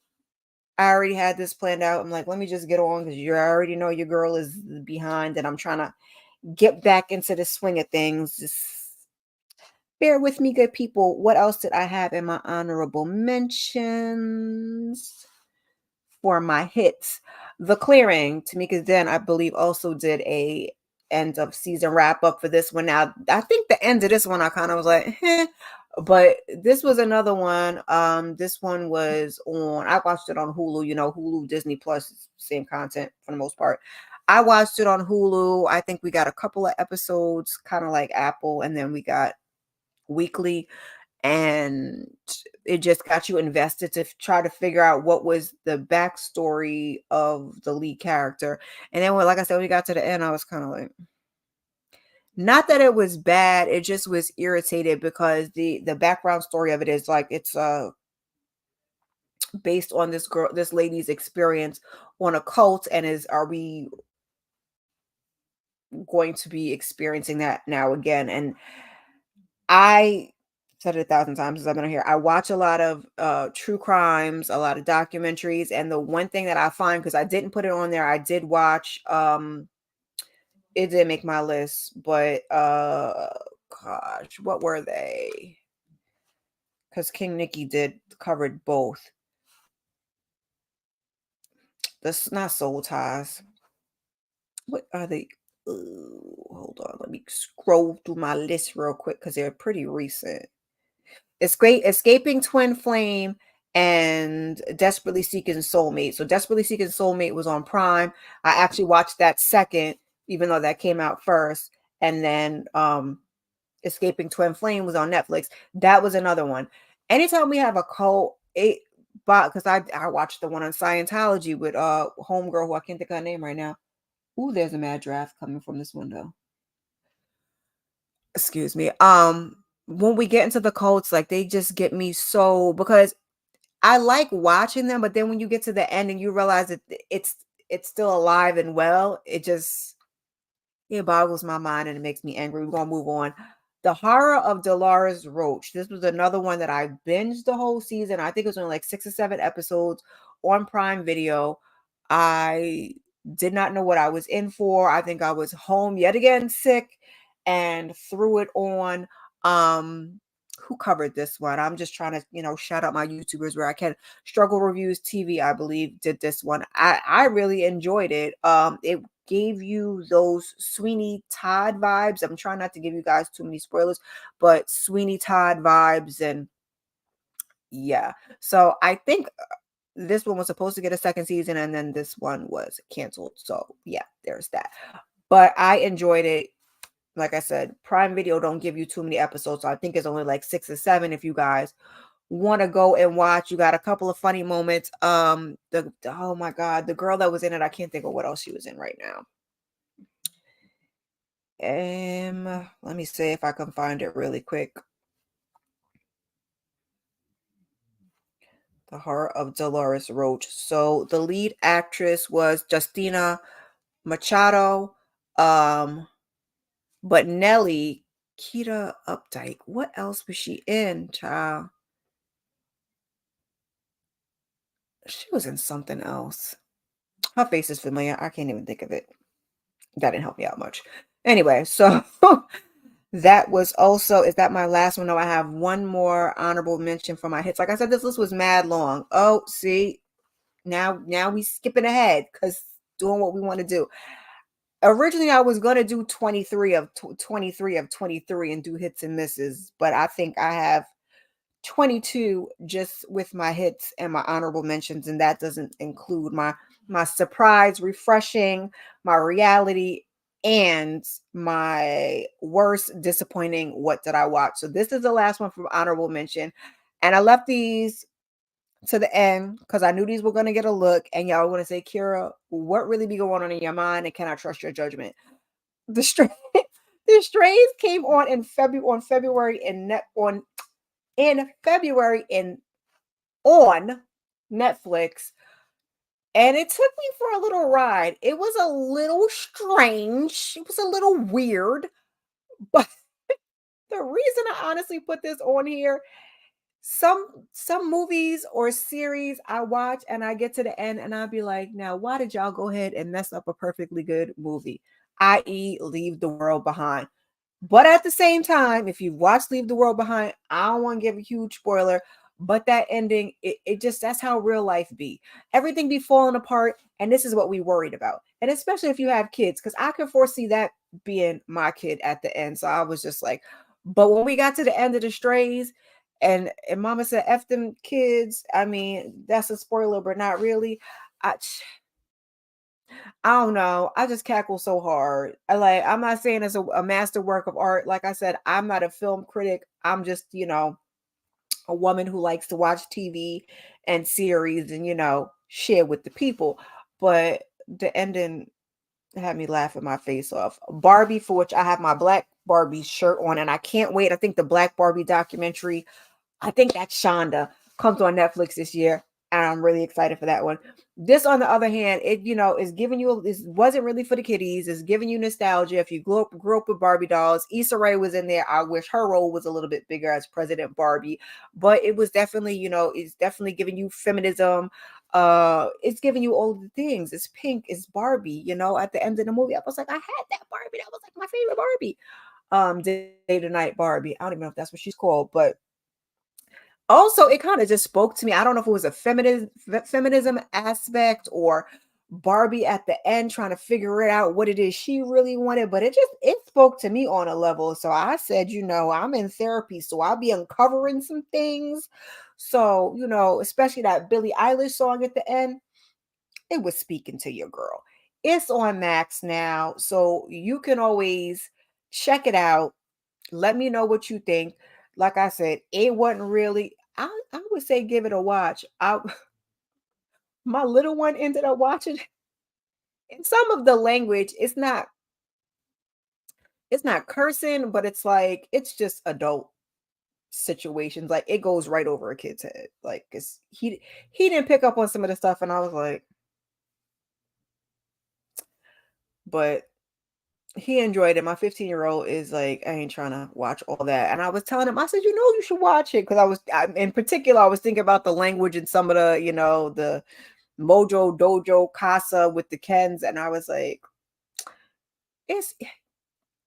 I already had this planned out. I'm like, let me just get on because you already know your girl is behind, and I'm trying to get back into the swing of things. Just bear with me, good people. What else did I have in my honorable mentions? For my hits, The Clearing, Tamika Den, I believe, also did a end of season wrap up for this one. Now, I think the end of this one, I kind of was like, but this was another one. This one was I watched it on Hulu. Hulu, Disney Plus, same content for the most part. I watched it on Hulu. I think we got a couple of episodes, kind of like Apple, and then we got weekly, and it just got you invested to try to figure out what was the backstory of the lead character. And then, like I said, when we got to the end, I was kind of like, not that it was bad, it just was irritated because the background story of it is like it's based on this lady's experience on a cult, and are we going to be experiencing that now again? And I said it 1,000 times since I've been here. I watch a lot of true crimes, a lot of documentaries, and the one thing that I find, because I didn't put it on there, I did watch it did make my list, but gosh, what were they? Because King Nikki covered both. That's not Soul Ties. What are they? Ooh, hold on, let me scroll through my list real quick because they're pretty recent. Escaping Twin Flame and Desperately Seeking Soulmate. So Desperately Seeking Soulmate was on Prime. I actually watched that second, even though that came out first. And then Escaping Twin Flame was on Netflix. That was another one. Anytime we have a cult, because I watched the one on Scientology with homegirl who I can't think of her name right now. Ooh, there's a mad draft coming from this window. Excuse me. When we get into the cults, like they just get me so, because I like watching them, but then when you get to the end and you realize that it's still alive and well, it boggles my mind and it makes me angry. We're gonna move on. The Horror of Dolores Roach. This was another one that I binged the whole season. I think it was only like 6 or 7 episodes on Prime Video. I did not know what I was in for. I think I was home yet again sick and threw it on. Who covered this one? I'm just trying to, shout out my YouTubers where I can. Struggle Reviews TV, I believe, did this one. I really enjoyed it. It gave you those Sweeney Todd vibes. I'm trying not to give you guys too many spoilers, but Sweeney Todd vibes, and yeah. So I think this one was supposed to get a second season, and then this one was canceled. So yeah, there's that. But I enjoyed it. Like I said, Prime Video don't give you too many episodes. So I think it's only like 6 or 7 if you guys want to go and watch. You got a couple of funny moments. Oh my God, the girl that was in it, I can't think of what else she was in right now. Let me see if I can find it really quick. The Horror of Dolores Roach. So the lead actress was Justina Machado. But Nellie, Keita Updike, what else was she in, child? She was in something else. Her face is familiar. I can't even think of it. That didn't help me out much. Anyway, so that was also, is that my last one? No, I have one more honorable mention for my hits. Like I said, this list was mad long. Oh, see, now we skipping ahead because doing what we want to do. Originally, I was going to do 23 of 23 and do hits and misses, but I think I have 22 just with my hits and my honorable mentions, and that doesn't include my my surprise, refreshing, my reality, and my worst disappointing what did I watch. So this is the last one from honorable mention. And I left these to the end because I knew these were going to get a look, and y'all were going to say, Kira, what really be going on in your mind, and can I trust your judgment? The Strays, the Strays came on February in net on in February in on Netflix, and it took me for a little ride. It was a little strange. It was a little weird, but the reason I honestly put this on here, some movies or series I watch and I get to the end and I'll be like, now why did y'all go ahead and mess up a perfectly good movie, i.e., Leave the World Behind? But at the same time, if you've watched Leave the World Behind, I don't want to give a huge spoiler, but that ending, it just, that's how real life be. Everything be falling apart, and this is what we worried about. And especially if you have kids, because I could foresee that being my kid at the end. So I was just like, but when we got to the end of the Strays, and Mama said, "F them kids." I mean, that's a spoiler, but not really. I I don't know. I just cackle so hard. I'm not saying it's a masterwork of art. Like I said, I'm not a film critic. I'm just, a woman who likes to watch TV and series and, share with the people. But the ending had me laughing my face off. Barbie, for which I have my black Barbie shirt on, and I can't wait. I think the Black Barbie documentary, I think that's Shonda, comes on Netflix this year, and I'm really excited for that one. This, on the other hand, it is giving you. This wasn't really for the kiddies. It's giving you nostalgia. If you grew up with Barbie dolls, Issa Rae was in there. I wish her role was a little bit bigger as President Barbie, but it was definitely, it's definitely giving you feminism. It's giving you all the things. It's pink. It's Barbie. At the end of the movie, I was like, I had that Barbie. That was like my favorite Barbie. Day to Night Barbie. I don't even know if that's what she's called, but also it kind of just spoke to me. I don't know if it was a feminism aspect or Barbie at the end trying to figure it out what it is she really wanted, but it spoke to me on a level. So I said, I'm in therapy, so I'll be uncovering some things. So, especially that Billie Eilish song at the end, it was speaking to your girl. It's on Max now, so you can always check it out. Let me know what you think. Like I said, it wasn't really. I would say give it a watch. My little one ended up watching. And some of the language, it's not cursing, but it's like it's just adult situations. Like it goes right over a kid's head. Like he didn't pick up on some of the stuff, and I was like, but he enjoyed it. My 15-year-old is like, I ain't trying to watch all that. And I was telling him, I said, you should watch it. Because in particular, I was thinking about the language and some of the, the Mojo Dojo Casa with the Kens. And I was like, it's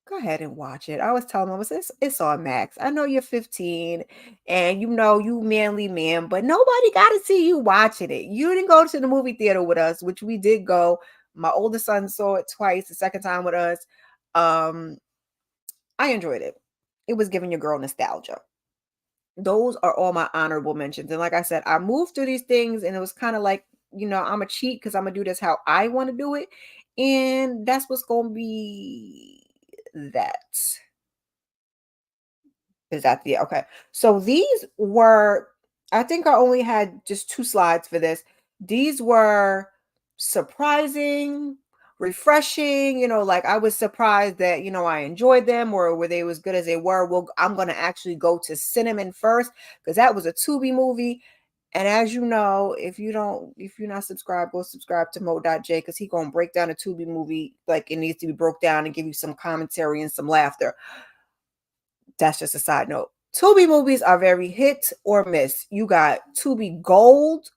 go ahead and watch it. I was telling him, it's on Max. I know you're 15 and you manly man, but nobody got to see you watching it. You didn't go to the movie theater with us, which we did go. My oldest son saw it twice, the second time with us. Um, I enjoyed it. It was giving your girl nostalgia. Those are all my honorable mentions. And like I said, I moved through these things and it was kind of like, I'm a cheat because I'm going to do this how I want to do it. And that's what's going to be that. Is that the okay? So these were, I think I only had just two slides for this. These were surprising, refreshing. Like I was surprised that I enjoyed them or were they as good as they were. Well, I'm gonna actually go to Cinnamon first because that was a Tubi movie. And as you know, if you're not subscribed, go subscribe to Mo.J because he gonna break down a Tubi movie like it needs to be broke down and give you some commentary and some laughter. That's just a side note. Tubi movies are very hit or miss. You got Tubi Gold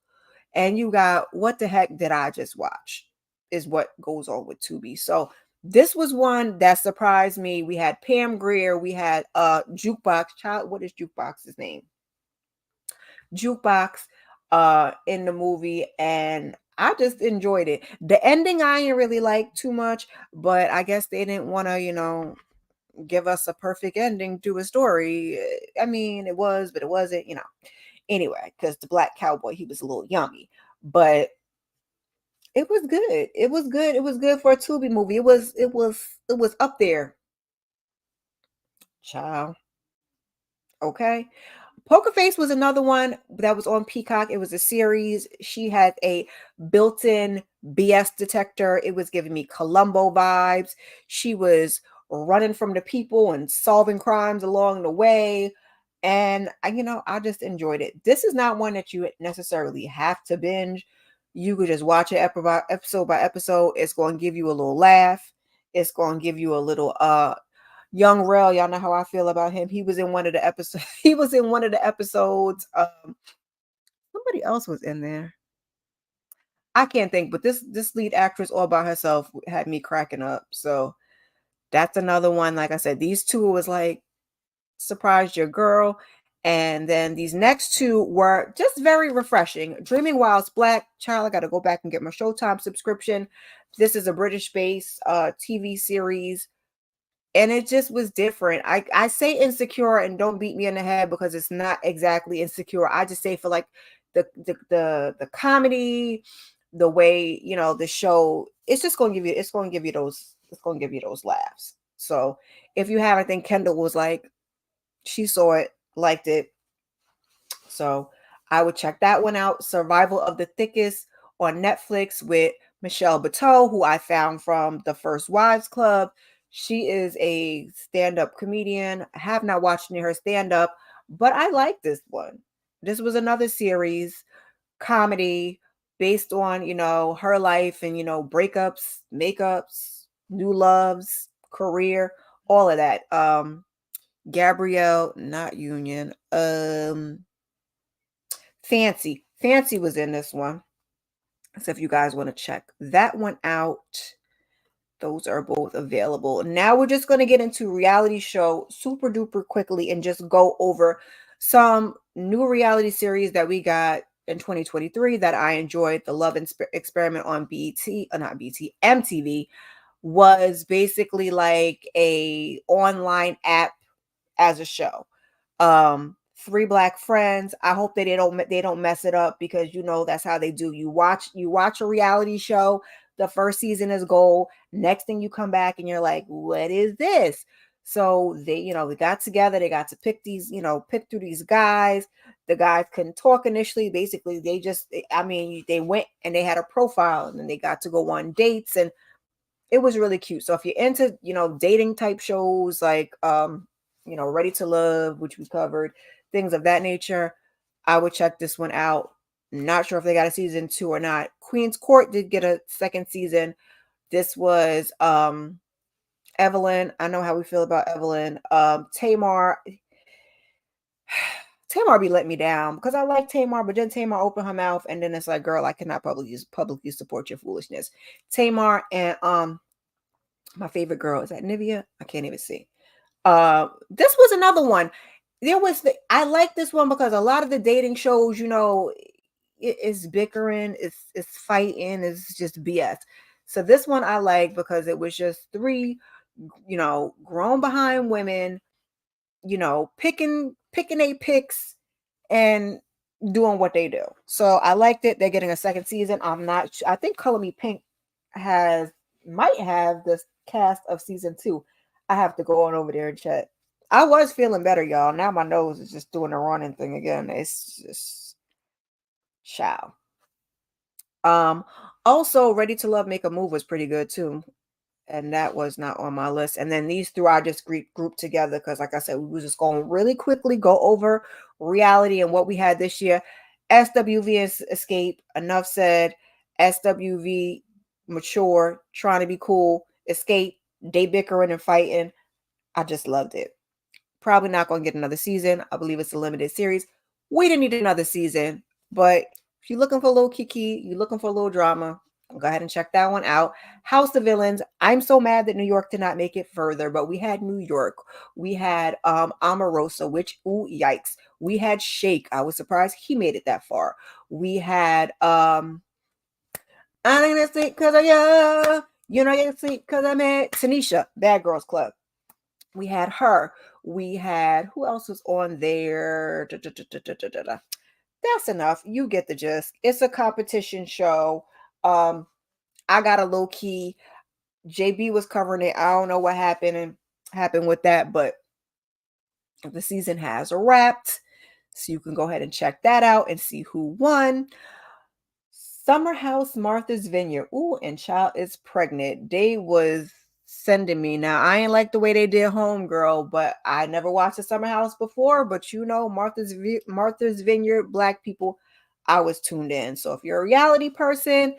and you got What the Heck Did I Just Watch is what goes on with Tubi. So this was one that surprised me. We had Pam Grier. We had Jukebox Child. What is Jukebox's name? Jukebox in the movie. And I just enjoyed it. The ending I didn't really like too much, but I guess they didn't want to, give us a perfect ending to a story. I mean, it was, but it wasn't. Anyway, because the black cowboy, he was a little yummy. But It was good. It was good. It was good for a Tubi movie. It was up there, child. Okay. Poker Face was another one that was on Peacock. It was a series. She had a built-in BS detector. It was giving me Columbo vibes. She was running from the people and solving crimes along the way. And I just enjoyed it. This is not one that you necessarily have to binge. You could just watch it episode by episode. It's going to give you a little laugh. It's going to give you a little Young Rel, y'all know how I feel about him. He was in one of the episodes. He was in one of the episodes. Somebody else was in there. I can't think, but this lead actress all by herself had me cracking up. So that's another one. Like I said, these two was like surprised your girl. And then these next two were just very refreshing. Dreaming Whilst Black. Child, I got to go back and get my Showtime subscription. This is a British-based TV series, and it just was different. I say insecure, and don't beat me in the head because it's not exactly insecure. I just say for like the comedy, the way the show, it's going to give you those laughs. So if you haven't, I think Kendall was like, she saw it, liked it. So I would check that one out. Survival of the Thickest on Netflix with Michelle Buteau, who I found from the First Wives Club. She is a stand-up comedian. I have not watched any of her stand-up, but I like this one. This was another series, comedy, based on, her life and, breakups, makeups, new loves, career, all of that. Gabrielle, not Union. Fancy was in this one. So if you guys want to check that one out, those are both available. Now we're just going to get into reality show super duper quickly and just go over some new reality series that we got in 2023 that I enjoyed. The Love Experiment on not BT, MTV was basically like a online app as a show. Three Black Friends. I hope they don't mess it up, because that's how they do. You watch a reality show. The first season is gold. Next thing you come back and you're like, what is this? So they got together. They got to pick through these guys. The guys couldn't talk initially. Basically, they went and they had a profile, and then they got to go on dates, and it was really cute. So if you're into, dating type shows like Ready to Love, which we covered, things of that nature, I would check this one out. Not sure if they got a season 2 or not. Queen's Court did get a second season. This was Evelyn. I know how we feel about Evelyn. Tamar. Tamar be letting me down because I like Tamar, but then Tamar opened her mouth and then it's like, girl, I cannot publicly support your foolishness. Tamar and my favorite girl, is that Nivea? I can't even see. This was another one. I like this one because a lot of the dating shows, it is bickering, it's fighting, it's just BS. So this one I like because it was just three, grown behind women, picking a picks and doing what they do. So I liked it. They're getting a second season. I'm not I think Color Me Pink might have the cast of season 2. I have to go on over there and check. I was feeling better, y'all. Now my nose is just doing the running thing again. It's just chow. Um, Also, Ready to Love Make a Move was pretty good too, and that was not on my list. And then these three I just grouped together because, like I said, we was just going to really quickly go over reality and what we had this year. SWV Escape. Enough said. SWV Mature, trying to be cool. Escape. They bickering and fighting. I just loved it. Probably not going to get another season. I believe it's a limited series. We didn't need another season, but if you're looking for a little kiki, you're looking for a little drama, go ahead and check that one out. House of Villains. I'm so mad that New York did not make it further, but we had New York. We had Omarosa, which, ooh, yikes. We had Shake. I was surprised he made it that far. We had I ain't gonna sleep because of you. You know, I ain't sleep because I met Tanisha, Bad Girls Club. We had her. We had, who else was on there? That's enough. You get the gist. It's a competition show. I got a low key. JB was covering it. I don't know what happened with that, but the season has wrapped. So you can go ahead and check that out and see who won. Summer House Martha's Vineyard. Ooh, and child is pregnant. They was sending me. Now, I ain't like the way they did Homegirl, but I never watched a Summer House before. But you know, Martha's Vineyard, Black people, I was tuned in. So if you're a reality person,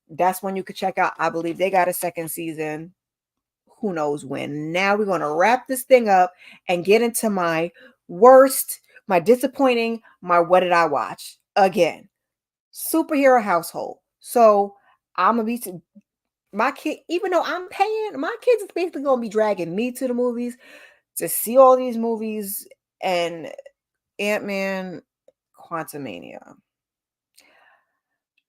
that's one you could check out. I believe they got a second season. Who knows when. Now we're going to wrap this thing up and get into my worst, my disappointing, my what did I watch? Again, superhero household. So I'm gonna be my kid, even though I'm paying, my kids is basically gonna be dragging me to the movies to see all these movies and Ant-Man Quantumania.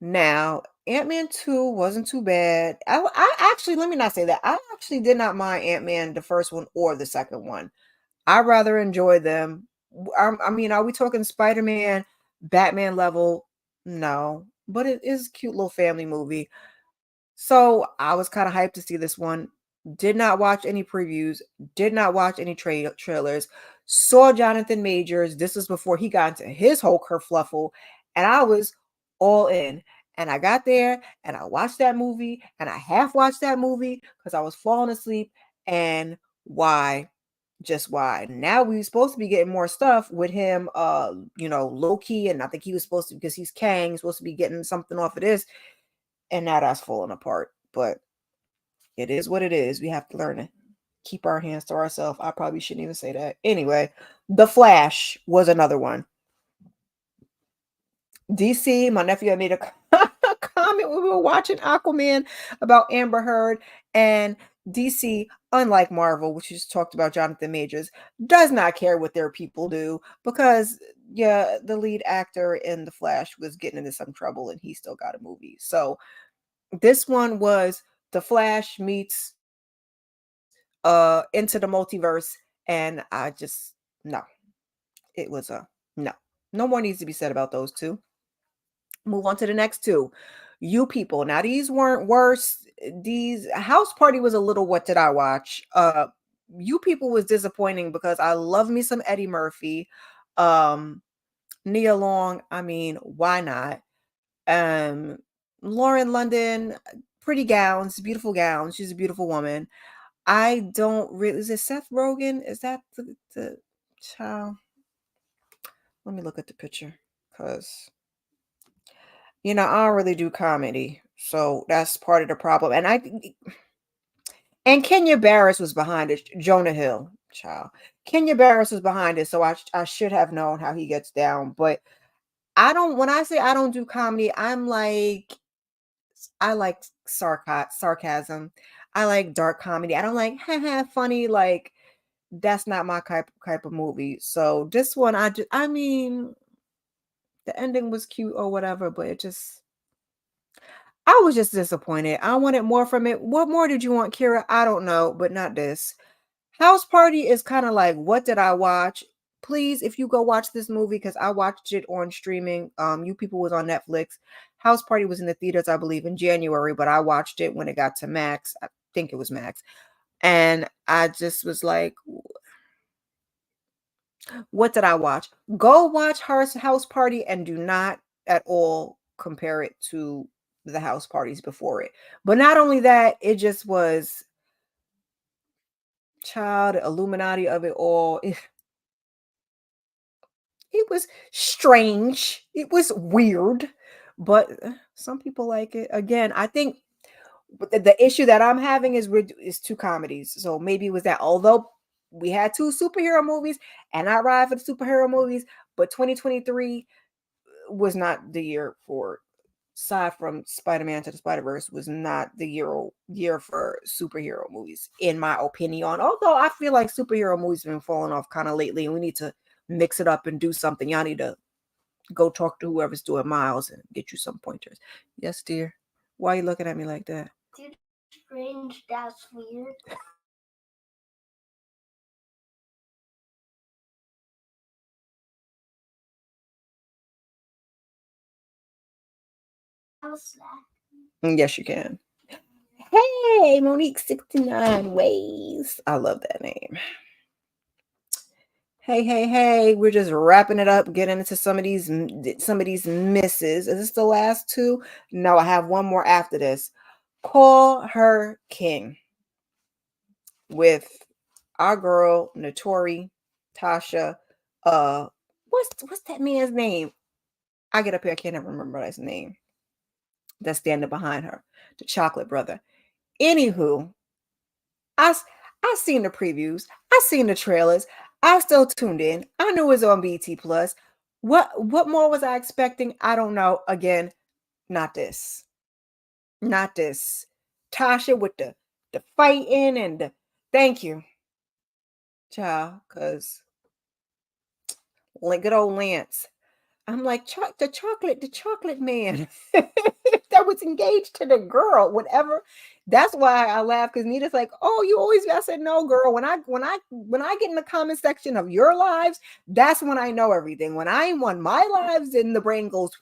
Now, Ant-Man 2 wasn't too bad. I actually, let me not say that. I actually did not mind Ant-Man, the first one or the second one. I rather enjoy them. I mean, are we talking Spider-Man, Batman level? No, but it is a cute little family movie. So I was kind of hyped to see this one. Did not watch any previews, did not watch any trailers. Saw Jonathan Majors. This was before he got into his whole kerfluffle, and I was all in. And I got there and I watched that movie and I half watched that movie because I was falling asleep. And why? Just why? Now we are supposed to be getting more stuff with him, Loki, and I think he was supposed to, because he's Kang, supposed to be getting something off of this, and now that's falling apart. But it is what it is. We have to learn to keep our hands to ourselves. I probably shouldn't even say that. Anyway, The Flash was another one. DC, my nephew had made a comment when we were watching Aquaman about Amber Heard, and DC, unlike Marvel, which just talked about Jonathan Majors, does not care what their people do because, yeah, the lead actor in The Flash was getting into some trouble and he still got a movie. So this one was The Flash meets Into the Multiverse, and I just, no. It was a no. No more needs to be said about those two. Move on to the next two. You People. Now these weren't worse. These House Party was a little what did I watch? You People was disappointing because I love me some Eddie Murphy. Nia Long, I mean, why not? Um Lauren London, pretty gowns, beautiful gowns. She's a beautiful woman. I don't really, is it Seth Rogen? Is that the child? Let me look at the picture because I don't really do comedy. So that's part of the problem. And Kenya Barris was behind it. Jonah Hill, child. Kenya Barris was behind it. So I should have known how he gets down. But when I say I don't do comedy, I like sarcasm. I like dark comedy. I don't like funny, like that's not my type of movie. So this one, I mean, the ending was cute or whatever, but I was just disappointed. I wanted more from it. What more did you want, Kira? I don't know, but not this. House Party is kind of like, what did I watch? Please, if you go watch this movie, because I watched it on streaming. You People was on Netflix. House Party was in the theaters, I believe, in January, but I watched it when it got to Max. I think it was Max. And I just was like, what did I watch? Go watch House Party and do not at all compare it to the house parties before it. But not only that, it just was child Illuminati of it all. It was strange. It was weird, but some people like it. Again, I think the issue that I'm having is two comedies. So maybe it was that, although we had two superhero movies and I ride for the superhero movies, but 2023 was not the year for, aside from Spider-Man to the Spider-Verse, was not the year for superhero movies, in my opinion. Although I feel like superhero movies have been falling off kind of lately, and we need to mix it up and do something. Y'all need to go talk to whoever's doing Miles and get you some pointers. Yes, dear. Why are you looking at me like that? Dude, strange. That's weird. How's that? Yes, you can. Hey, Monique 69 Ways. I love that name. Hey, hey, hey. We're just wrapping it up, getting into some of these misses. Is this the last two? No, I have one more after this. Call Her King with our girl Notori, Tasha. What's that man's name? I get up here, I can't ever remember his name. That's standing behind her, the chocolate brother. Anywho, I s- I seen the previews, I seen the trailers, I still tuned in. I knew it was on BT Plus. What more was I expecting? I don't know. Again, not this. Not this. Tasha with the fighting and the thank you, child, because like good old Lance. I'm like, the chocolate man that was engaged to the girl, whatever. That's why I laugh because Nita's like, oh, you always. I said, no, girl. When I get in the comment section of your lives, that's when I know everything. When I'm on my lives, then the brain goes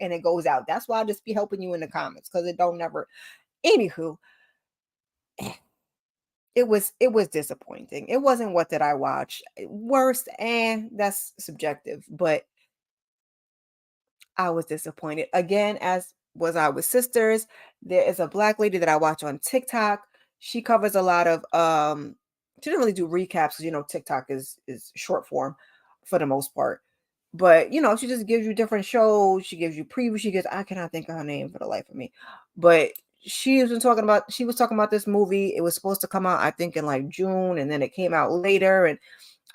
and it goes out. That's why I just be helping you in the comments because it don't never. Anywho, it was disappointing. It wasn't what did I watch. Worst, and that's subjective, but I was disappointed. Again, as was I with sisters. There is a black lady that I watch on TikTok. She covers a lot of she doesn't really do recaps because TikTok is short form for the most part. But she just gives you different shows, she gives you previews, she gives I cannot think of her name for the life of me. But she was talking about this movie. It was supposed to come out, I think, in like June, and then it came out later, and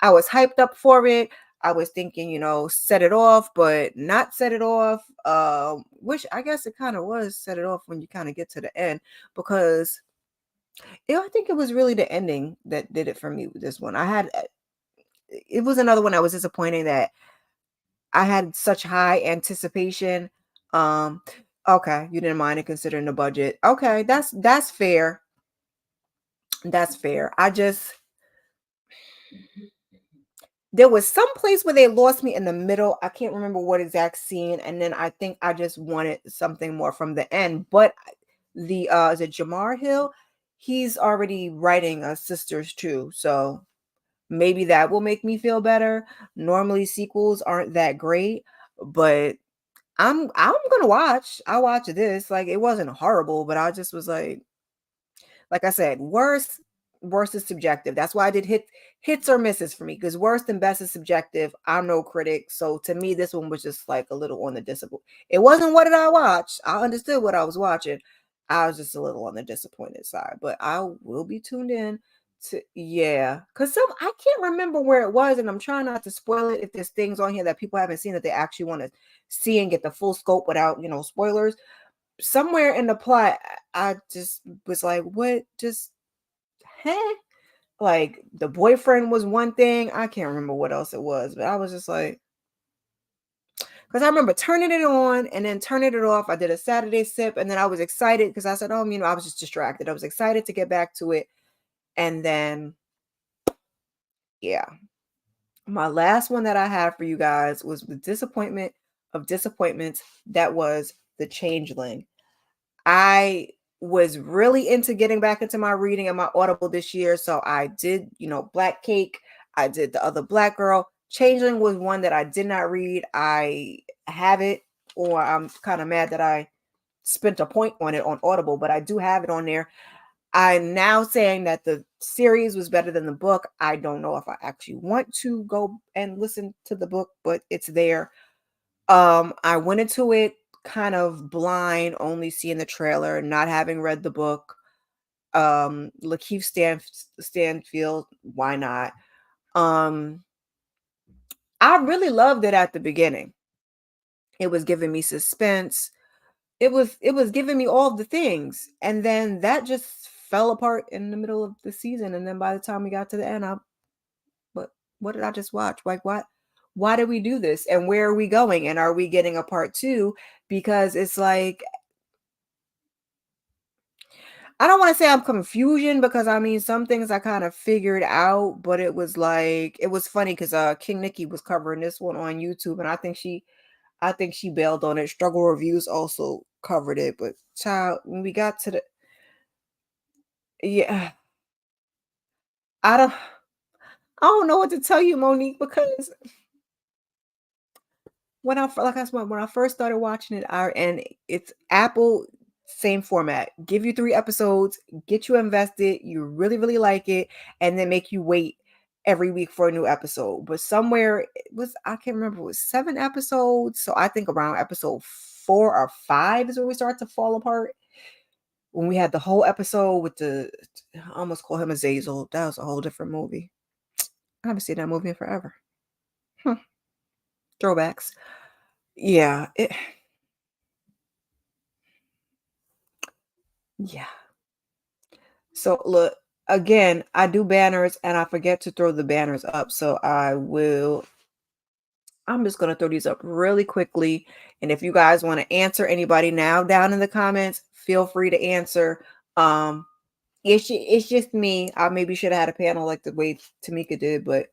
I was hyped up for it. I was thinking, set it off, but not set it off. Which I guess it kind of was set it off when you kind of get to the end because I think it was really the ending that did it for me with this one. It was another one that was disappointing that I had such high anticipation. Um, okay, you didn't mind it considering the budget. Okay, that's fair. That's fair. There was some place where they lost me in the middle. I can't remember what exact scene. And then I think I just wanted something more from the end. But the is it Jamar Hill? He's already writing Sisters too. So maybe that will make me feel better. Normally sequels aren't that great, but I'm gonna watch. I'll watch this. Like it wasn't horrible, but I just was like I said, worst is subjective. That's why I did hits or misses for me because worst and best is subjective. I'm no critic, so to me, this one was just like a little on the disappoint. It wasn't what did I watch. I understood what I was watching. I was just a little on the disappointed side, but I will be tuned in to because I can't remember where it was, and I'm trying not to spoil it if there's things on here that people haven't seen that they actually want to see and get the full scope without spoilers somewhere in the plot, I just was like, what? Just, huh? Like the boyfriend was one thing. I can't remember what else it was, but I was just like, because I remember turning it on and then turning it off. I did a Saturday sip and then I was excited because I said, oh, I was just distracted. I was excited to get back to it. And then, yeah, my last one that I had for you guys was the disappointment of disappointments. That was The Changeling. I was really into getting back into my reading and my Audible this year. So I did, Black Cake. I did The Other Black Girl. Changeling was one that I did not read. I have it, or I'm kind of mad that I spent a point on it on Audible, but I do have it on there. I'm now saying that the series was better than the book. I don't know if I actually want to go and listen to the book, but it's there. I went into it kind of blind, only seeing the trailer, not having read the book. Lakeith Stanfield, why not? I really loved it at the beginning. It was giving me suspense. It was giving me all the things, and then that just fell apart in the middle of the season. And then by the time we got to the end, but what did I just watch? Like what? Why did we do this? And where are we going? And are we getting a part two? Because it's like I don't want to say I'm confusion because some things I kind of figured out, but it was like it was funny because King Nikki was covering this one on YouTube, and I think she bailed on it. Struggle Reviews also covered it, but child, when we got to the yeah, I don't I don't know what to tell you, Monique, because like I said, when I first started watching it, and it's Apple, same format. Give you 3 episodes, get you invested, you really, really like it, and then make you wait every week for a new episode. But somewhere it was, I can't remember, it was 7 episodes. So I think around episode 4 or 5 is when we start to fall apart. When we had the whole episode with I almost call him Azazel. That was a whole different movie. I haven't seen that movie in forever. Throwbacks. Yeah, yeah. So look, again, I do banners and I forget to throw the banners up. So I'm just going to throw these up really quickly. And if you guys want to answer anybody now down in the comments, feel free to answer. Um, it's just me. I maybe should have had a panel like the way Tamika did, but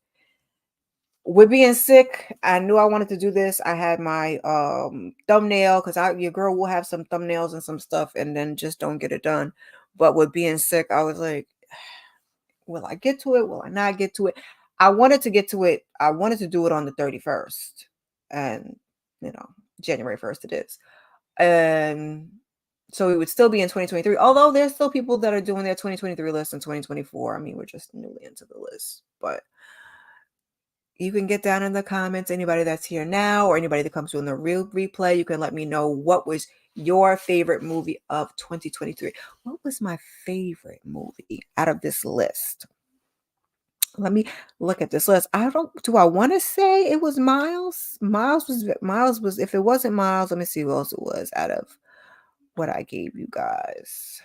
with being sick, I knew I wanted to do this. I had my thumbnail because your girl will have some thumbnails and some stuff and then just don't get it done. But with being sick, I was like, will I get to it? Will I not get to it? I wanted to get to it. I wanted to do it on the 31st. And, January 1st it is. And so it would still be in 2023. Although there's still people that are doing their 2023 list in 2024. I mean, we're just newly into the list. But you can get down in the comments, anybody that's here now or anybody that comes to in the real replay, you can let me know what was your favorite movie of 2023. What was my favorite movie out of this list? Let me look at this list. Do I want to say it was Miles? Miles was, if it wasn't Miles, let me see what else it was out of what I gave you guys.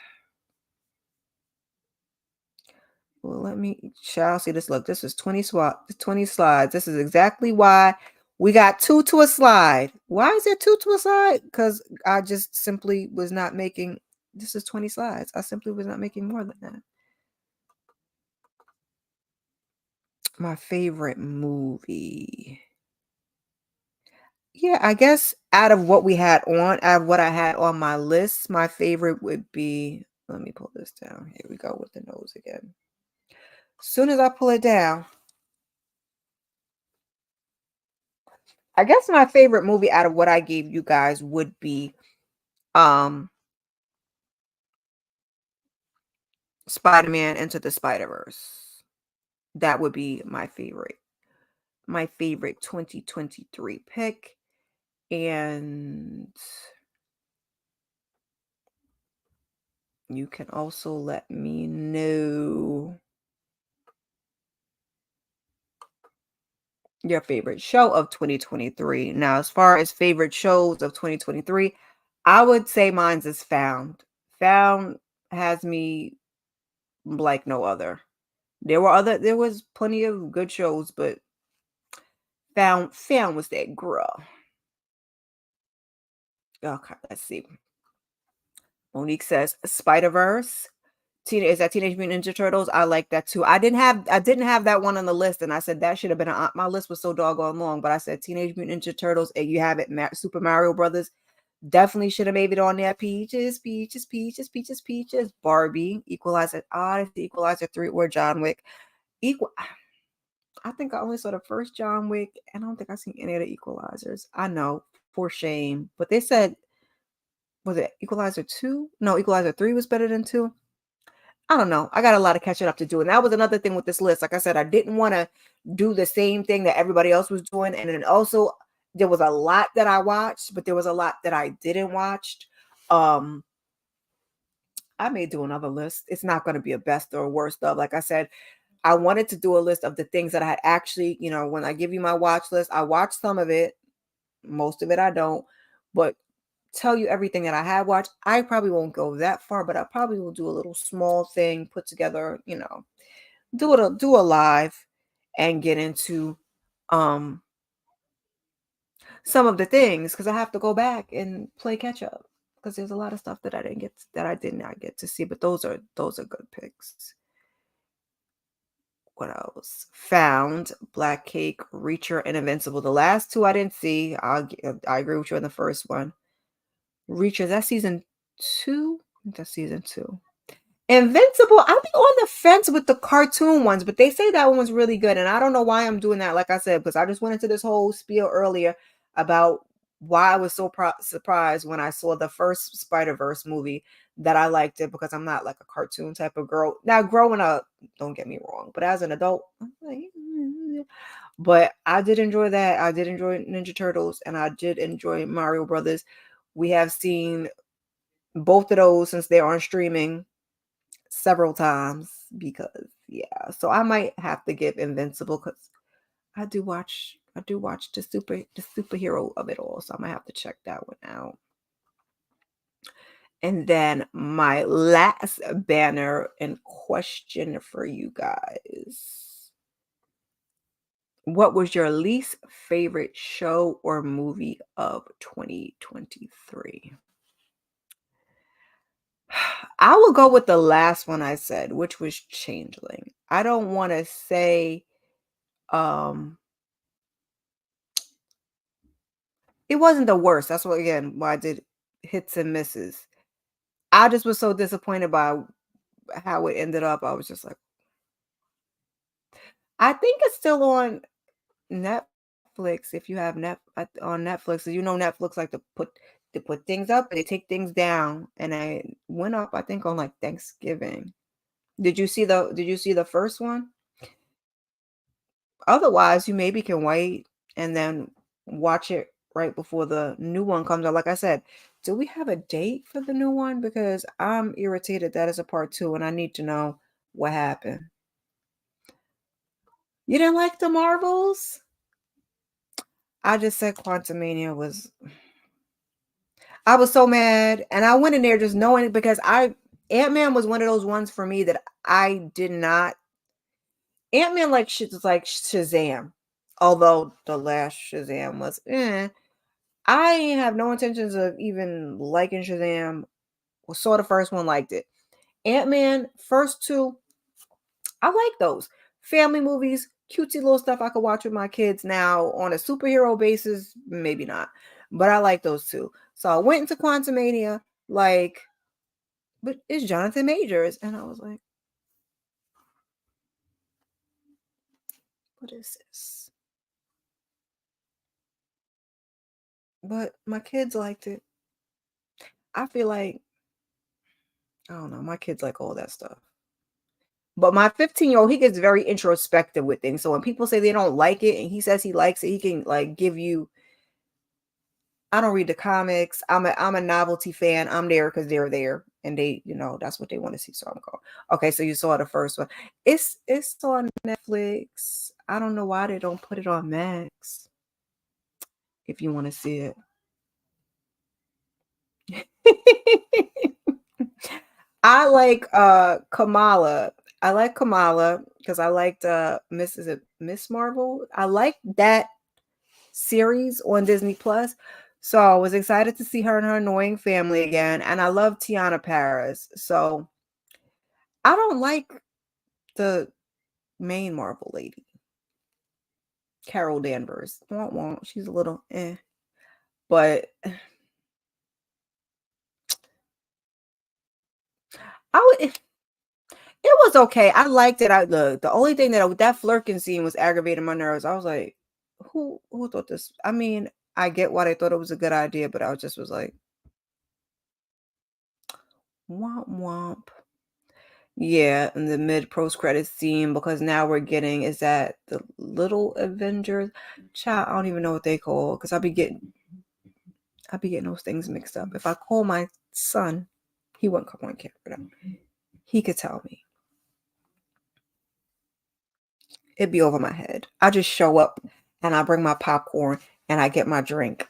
Well, let me shall see this. Look, this is 20 slides. This is exactly why we got 2 to a slide. Why is there 2 to a slide? Because I just simply was not making, this is 20 slides. I simply was not making more than that. My favorite movie. Yeah, I guess out of what out of what I had on my list, my favorite would be, let me pull this down. Here we go with the nose again. As soon as I pull it down, I guess my favorite movie out of what I gave you guys would be Spider-Man Into the Spider-Verse. That would be my favorite. My favorite 2023 pick. And you can also let me know your favorite show of 2023. Now, as far as favorite shows of 2023, I would say mine's is Found. Found has me like no other. There was plenty of good shows, but Found was that girl. Okay, let's see. Monique says Spider-Verse. Is that Teenage Mutant Ninja Turtles? I like that too. I didn't have that one on the list, and I said that should have been my list was so doggone long, but I said Teenage Mutant Ninja Turtles, and you have it. Super Mario Brothers definitely should have made it on there. Peaches, Peaches, Peaches, Peaches, Peaches. Barbie, Equalizer. It's the Equalizer 3 or John Wick. I think I only saw the first John Wick, and I don't think I've seen any of the Equalizers. I know, for shame, but they said, was it Equalizer 2? No, Equalizer 3 was better than 2. I don't know. I got a lot of catching up to do. And that was another thing with this list. Like I said, I didn't want to do the same thing that everybody else was doing. And then also there was a lot that I watched, but there was a lot that I didn't watch. I may do another list. It's not going to be a best or worst of. Like I said, I wanted to do a list of the things that I had actually, when I give you my watch list, I watched some of it. Most of it I don't. But tell you everything that I have watched, I probably won't go that far, but I probably will do a little small thing, put together, do a live and get into some of the things, because I have to go back and play catch up, because there's a lot of stuff that I did not get to see, but those are good picks. What else? Found, Black Cake, Reacher, and Invincible. The last two I didn't see. I agree with you on the first one. Reacher, that's season 2? That's season 2. Invincible, I'll be on the fence with the cartoon ones, but they say that one was really good, and I don't know why I'm doing that, like I said, because I just went into this whole spiel earlier about why I was so surprised when I saw the first Spider-Verse movie that I liked it because I'm not like a cartoon type of girl. Now, growing up, don't get me wrong, but as an adult, I'm like, but I did enjoy that. I did enjoy Ninja Turtles, and I did enjoy Mario Brothers. We have seen both of those since they're on streaming several times because yeah, so I might have to give Invincible because I do watch the superhero of it all, so I might have to check that one out. And then my last banner and question for you guys. What was your least favorite show or movie of 2023? I will go with the last one I said, which was Changeling. I don't want to say um it wasn't the worst. That's what again why I did hits and misses. I just was so disappointed by how it ended up. I was just like, I think it's still on Netflix. If you have on Netflix, so you know Netflix like to put things up and they take things down. And I went up, I think, on like Thanksgiving. Did you see the first one? Otherwise, you maybe can wait and then watch it right before the new one comes out. Like I said, do we have a date for the new one? Because I'm irritated that it's a part 2 and I need to know what happened. You didn't like the Marvels? I just said Quantumania was I was so mad and I went in there just knowing because Ant-Man was one of those ones for me that I did not Ant-Man like shit is like Shazam. Although the last Shazam was I have no intentions of even liking Shazam. Well, saw the first one, liked it. Ant-Man, first two, I like those. Family movies, cutesy little stuff I could watch with my kids. Now, on a superhero basis, maybe not. But I like those two. So I went into Quantumania, like, but it's Jonathan Majors. And I was like, what is this? But my kids liked it. I feel like, I don't know, my kids like all that stuff. But my 15-year-old, he gets very introspective with things. So when people say they don't like it and he says he likes it, he can like give you I don't read the comics. I'm a novelty fan. I'm there because they're there and they, that's what they want to see. So I'm going, okay, so you saw the first one. It's on Netflix. I don't know why they don't put it on Max if you want to see it. I like Kamala. I like Kamala because I liked is it Miss Marvel? I like that series on Disney Plus. So I was excited to see her and her annoying family again. And I love Tiana Paris. So I don't like the main Marvel lady, Carol Danvers. Won't won't. She's a little But I would it was okay. I liked it. The only thing that flirting scene was aggravating my nerves. I was like, who thought this? I mean, I get why they thought it was a good idea, but I was like, womp womp. Yeah, in the mid post credits scene because now we're getting is that the Little Avengers? Child, I don't even know what they call because I be getting those things mixed up. If I call my son, he wouldn't come on camera. He could tell me. It'd be over my head. I just show up and I bring my popcorn and I get my drink.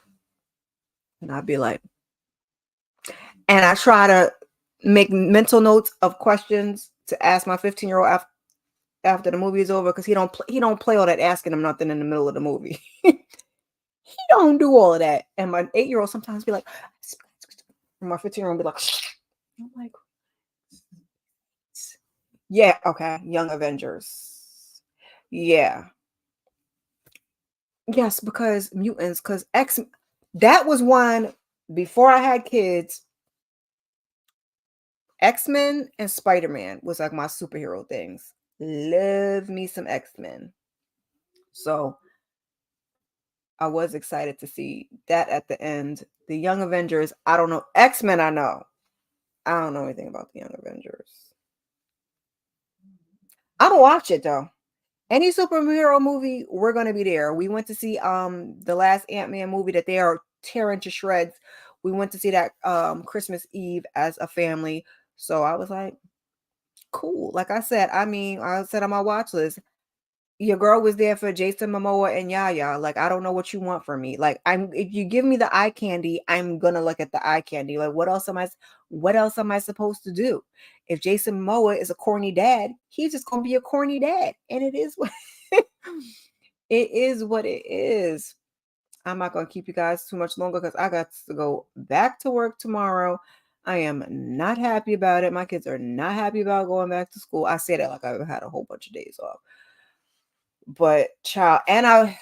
And I'd be like, and I try to make mental notes of questions to ask my 15-year-old after the movie is over because he don't play all that asking him nothing in the middle of the movie. He don't do all of that. And my 8-year-old sometimes be like, and my 15-year-old be like, I'm like, yeah, okay, Young Avengers. Yeah. Yes, because mutants, because X that was one before I had kids, X-Men and Spider-Man was like my superhero things. Love me some X-Men. So I was excited to see that at the end. The Young Avengers, I don't know. X-Men, I know. I don't know anything about the Young Avengers. I'm gonna watch it though. Any superhero movie, we're gonna be there. We went to see the last Ant-Man movie that they are tearing to shreds. We went to see that Christmas Eve as a family. So I was like, cool. Like I said, I mean, I said on my watch list, your girl was there for Jason Momoa and Yaya. Like, I don't know what you want from me. Like, if you give me the eye candy, I'm gonna look at the eye candy. Like, what else am I supposed to do? If Jason Momoa is a corny dad, he's just gonna be a corny dad. And it is what it is what it is. I'm not gonna keep you guys too much longer because I got to go back to work tomorrow. I am not happy about it. My kids are not happy about going back to school. I say that like I've had a whole bunch of days off. But child, and I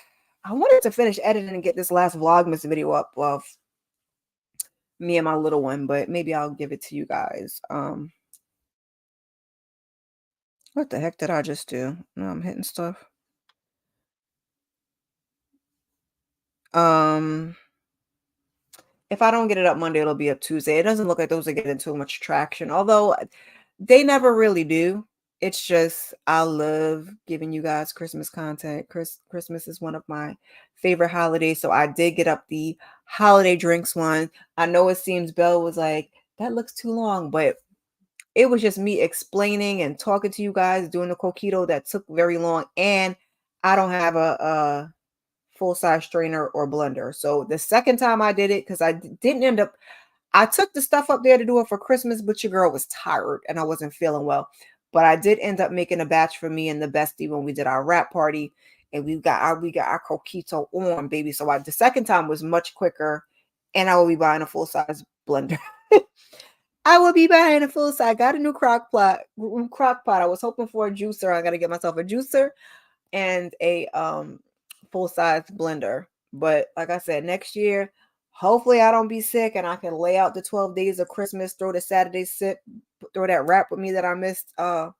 wanted to finish editing and get this last Vlogmas video up of me and my little one, but maybe I'll give it to you guys. What the heck did I just do? No, I'm hitting stuff. If I don't get it up Monday, it'll be up Tuesday. It doesn't look like those are getting too much traction, although they never really do. It's just I love giving you guys Christmas content. Christmas is one of my favorite holidays, so I did get up the holiday drinks one. I know it seems Belle was like, that looks too long, but it was just me explaining and talking to you guys, doing the coquito that took very long, and I don't have a full-size strainer or blender. So the second time I did it, because I didn't end up, I took the stuff up there to do it for Christmas, but your girl was tired and I wasn't feeling well. But I did end up making a batch for me and the bestie when we did our wrap party, and we got our coquito on, baby. So the second time was much quicker, and I will be buying a full-size blender. I will be buying a full size. I got a new crock pot. Crock pot. I was hoping for a juicer. I gotta get myself a juicer and a full size blender. But like I said, next year, hopefully I don't be sick and I can lay out the 12 days of Christmas, throw the Saturday sip, throw that rap with me that I missed out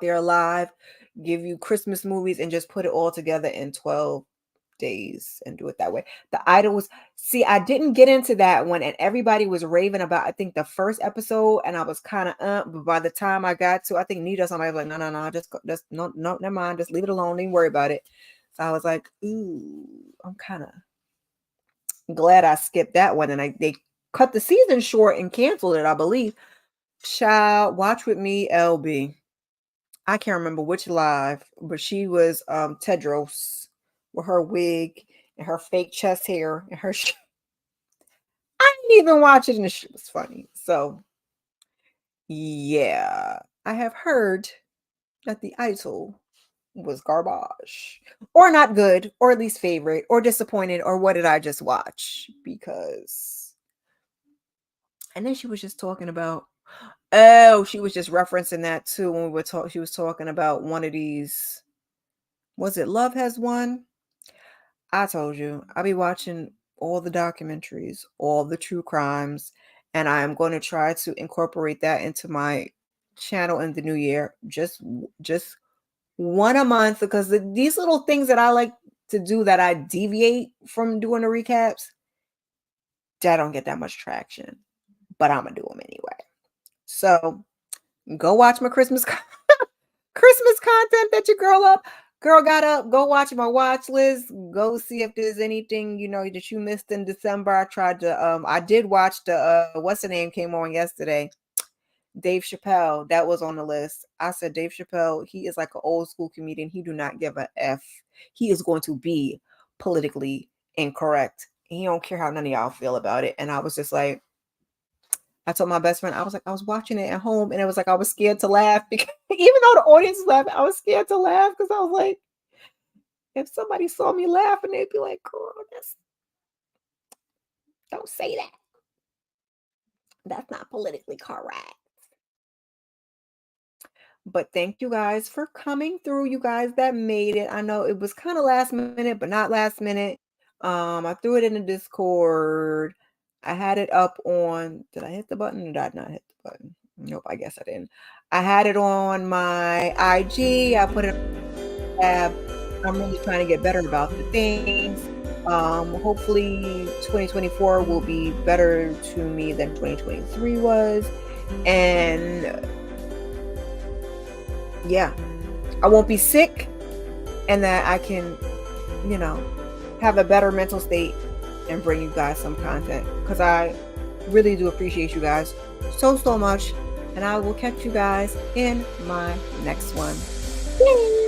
there live, give you Christmas movies and just put it all together in 12 days and do it that way. The idols, see, I didn't get into that one, and everybody was raving about, I think, the first episode, and I was kind of but by the time I got to, I think Nita, somebody was like, no, just no, never mind, just leave it alone, don't worry about it. So I was like, ooh, I'm kind of glad I skipped that one, and they cut the season short and canceled it, I believe. Child, watch with me, LB. I can't remember which live, but she was Tedros with her wig and her fake chest hair and her I didn't even watch it and the shit was funny. So yeah, I have heard that the idol was garbage. Or not good, or at least favorite, or disappointed, or what did I just watch? Because and then she was just talking about, oh, she was just referencing that too when we were talking. She was talking about one of these. Was it Love Has Won? I told you, I'll be watching all the documentaries, all the true crimes, and I am going to try to incorporate that into my channel in the new year. Just one a month, because these little things that I like to do that I deviate from doing the recaps, that don't get that much traction, but I'm gonna do them anyway. So go watch my Christmas content that your girl got up. Go watch my watch list. Go see if there's anything that you missed in December. I did watch the what's the name came on yesterday. Dave Chappelle, that was on the list. I said Dave Chappelle, he is like an old school comedian. He do not give a F. He is going to be politically incorrect. He don't care how none of y'all feel about it. And I was just like, I told my best friend, I was like, I was watching it at home, and it was like I was scared to laugh because even though the audience was laughing, I was scared to laugh because I was like, if somebody saw me laughing, they'd be like, girl, don't say that. That's not politically correct. But thank you guys for coming through. You guys that made it. I know it was kind of last minute, but not last minute. I threw it in the Discord. I had it up on, did I hit the button or did I not hit the button? Nope, I guess I didn't. I had it on my IG. I put it on tab. I'm really trying to get better about the things. Hopefully 2024 will be better to me than 2023 was. And yeah, I won't be sick, and that I can, you know, have a better mental state and bring you guys some content, because I really do appreciate you guys so much. And I will catch you guys in my next one. Yay!